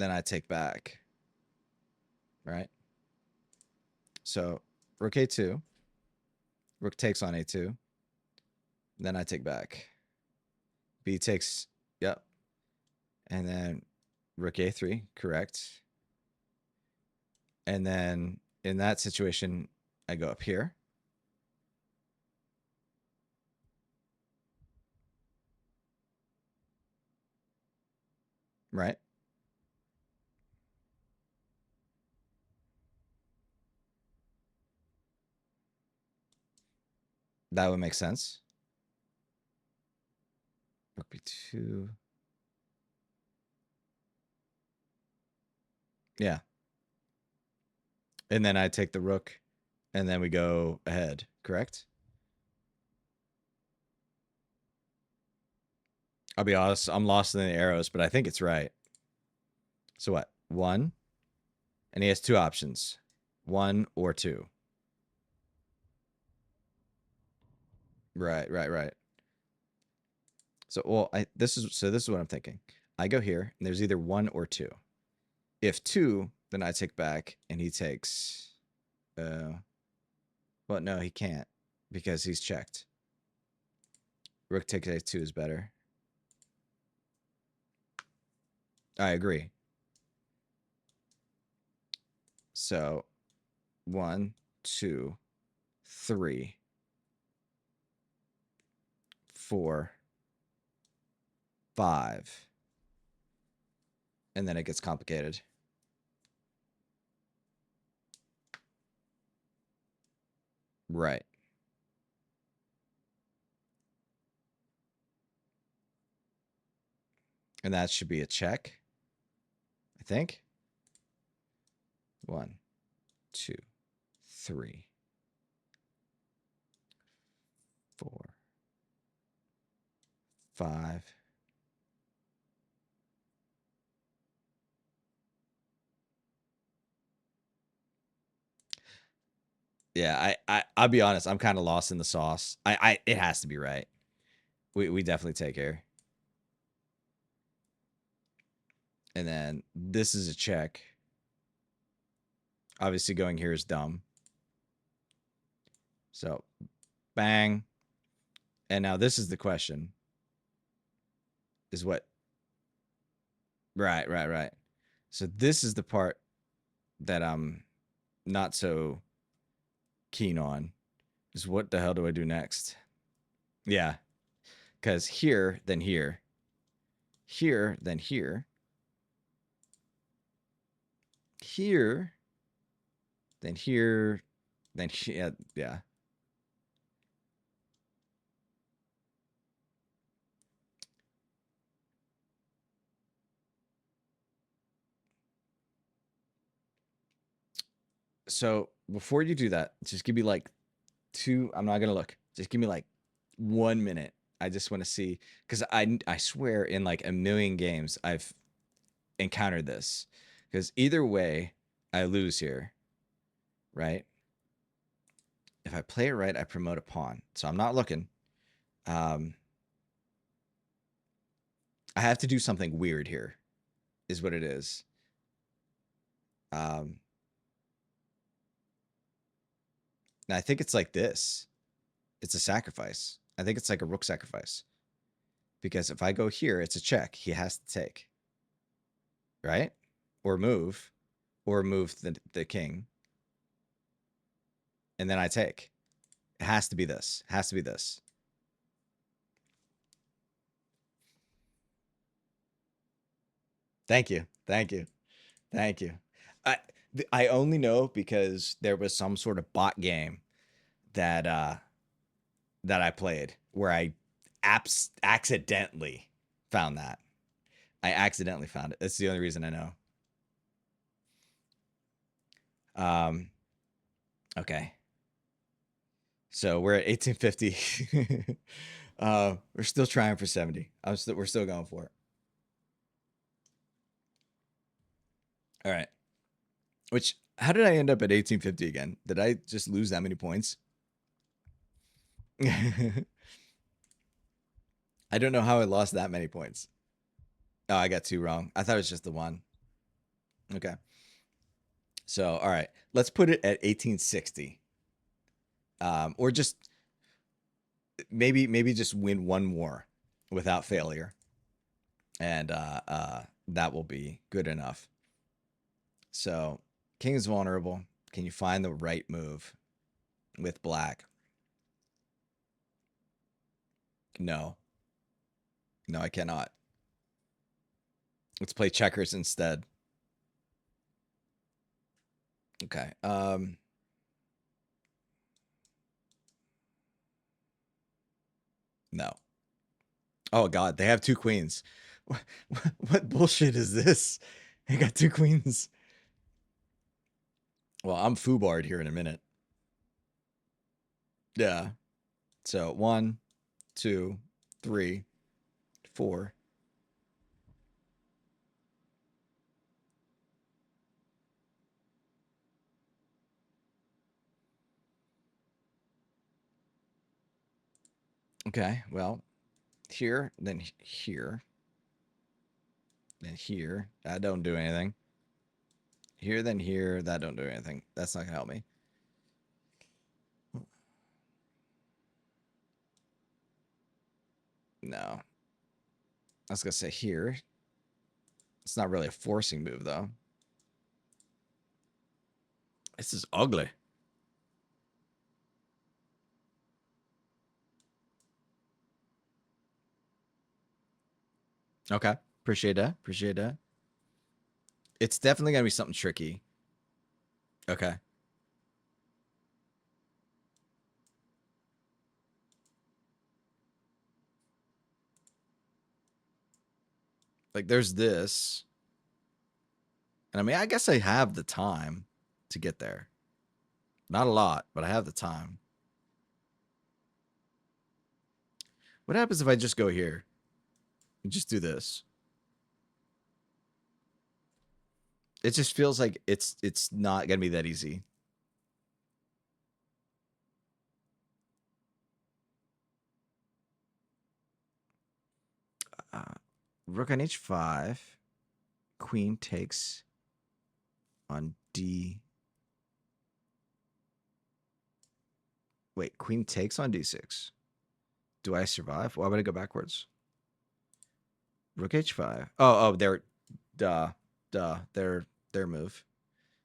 I take back. Right? So rook a2, rook takes on a2. Then I take back. B takes, yep. And then rook a3, correct. And then in that situation, I go up here. Right? That would make sense. Rook b2. Yeah. And then I take the rook, and then we go ahead, correct? I'll be honest, I'm lost in the arrows, but I think it's right. So what? 1. And he has 2 options. 1 or 2. Right. So this is what I'm thinking. I go here, and there's either 1 or 2. If 2, then I take back, and he takes Well, no, he can't because he's checked. Rook takes a2 is better. I agree. So 1, 2, 3, 4, 5. And then it gets complicated. Right. And that should be a check, I think. 1, 2, 3, 4, 5. Yeah, I'll be honest. I'm kind of lost in the sauce. It has to be right. We definitely take here. And then this is a check. Obviously, going here is dumb. So, bang. And now this is the question. Is what? Right. So this is the part that I'm not so keen on. Is what the hell do I do next? Yeah. Because here, then here. Here, then here. Here, then here, then here. Yeah. So before you do that, just give me like 2. I'm not gonna look. Just give me like 1 minute. I just want to see because I swear in like a million games I've encountered this. Because either way, I lose here, right? If I play it right, I promote a pawn. So I'm not looking. I have to do something weird here, is what it is. And I think it's like this. It's a sacrifice. I think it's like a rook sacrifice. Because if I go here, it's a check. He has to take. Right? Or move the king, and then I take. It has to be this. It has to be this. Thank you. Thank you. Thank you. I I only know because there was some sort of bot game that that I played where I accidentally found that. I accidentally found it. That's the only reason I know. Okay. So we're at 1850. We're still trying for 70. We're still going for it. All right. Which how did I end up at 1850 again? Did I just lose that many points? I don't know how I lost that many points. Oh, I got 2 wrong. I thought it was just the 1. Okay. So, all right. Let's put it at 1860. Or just maybe just win 1 more without failure. And that will be good enough. So, king is vulnerable. Can you find the right move with black? No. No, I cannot. Let's play checkers instead. Okay. No. Oh god, they have 2 queens. What bullshit is this? They got 2 queens. Well, I'm foobarred here in a minute. Yeah. So 1, 2, 3, 4. Okay, well, here, then here, then here. That don't do anything. Here, then here. That don't do anything. That's not gonna help me. No. I was going to say here. It's not really a forcing move, though. This is ugly. Okay. Appreciate that. Appreciate that. It's definitely going to be something tricky. Okay. Like, there's this. And I mean, I guess I have the time to get there. Not a lot, but I have the time. What happens if I just go here and just do this? It just feels like it's not going to be that easy. Rook on h5. Queen takes on d. Wait, queen takes on d6. Do I survive? Why would I go backwards? Rook h5. Oh, they're their move.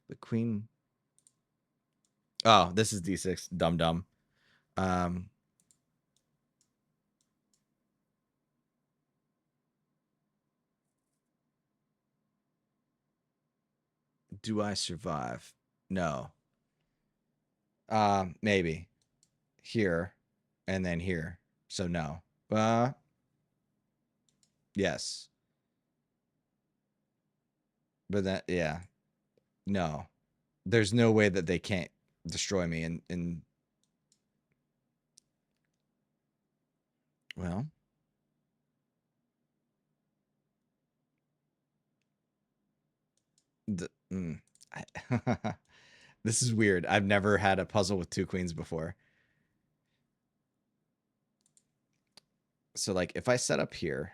The queen. Oh, this is d6. Dumb. Do I survive? No. Maybe here and then here. So no. Yes. But that, yeah. No. There's no way that they can't destroy me in well. This is weird. I've never had a puzzle with two queens before. So like if I set up here,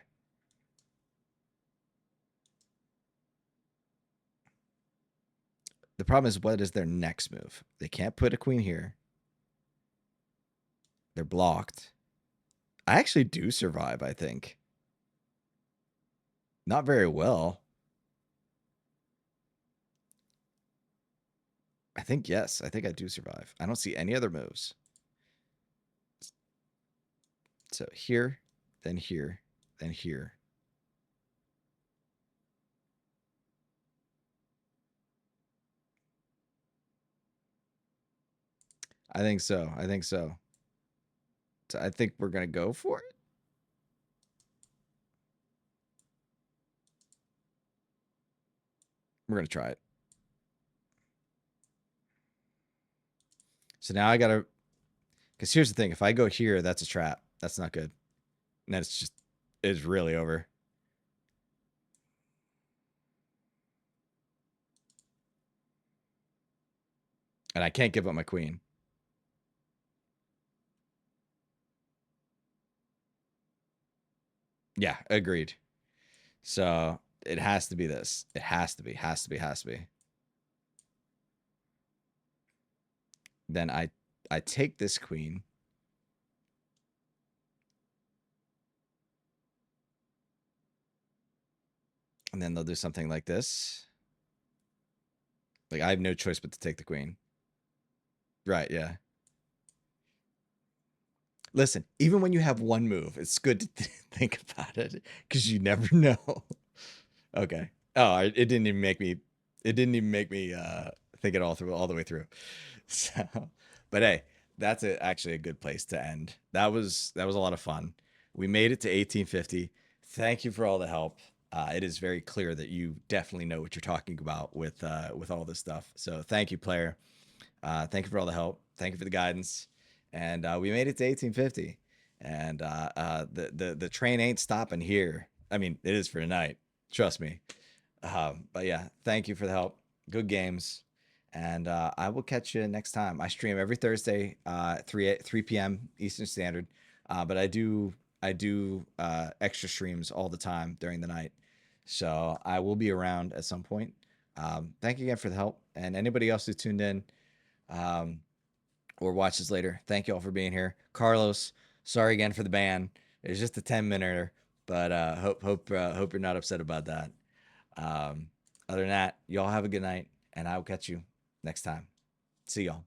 the problem is what is their next move? They can't put a queen here. They're blocked. I actually do survive, I think. Not very well. I think yes. I think I do survive. I don't see any other moves. So here, then here, then here. I think so. I think so. So I think we're going to go for it. We're going to try it. So now I got to, because here's the thing. If I go here, that's a trap. That's not good. And then it's really over. And I can't give up my queen. Yeah, agreed. So it has to be this. It has to be. Then I take this queen. And then they'll do something like this. Like I have no choice but to take the queen. Right, yeah. Listen, even when you have one move, it's good to think about it because you never know. Okay. Oh, it didn't even make me. It didn't even make me think it all the way through. So, but hey, that's actually a good place to end. That was a lot of fun. We made it to 1850. Thank you for all the help. It is very clear that you definitely know what you're talking about with all this stuff. So thank you, player. Thank you for all the help. Thank you for the guidance. And we made it to 1850. And the train ain't stopping here. I mean, it is for tonight. Trust me. But yeah, thank you for the help. Good games. And I will catch you next time. I stream every Thursday, 3 p.m. Eastern Standard. But I do extra streams all the time during the night. So I will be around at some point. Thank you again for the help. And anybody else who tuned in, or watch this later, thank you all for being here. Carlos, sorry again for the ban. It's just a 10 minute, but hope you're not upset about that. Um, Other than that, y'all have a good night, and I will catch you next time. See y'all.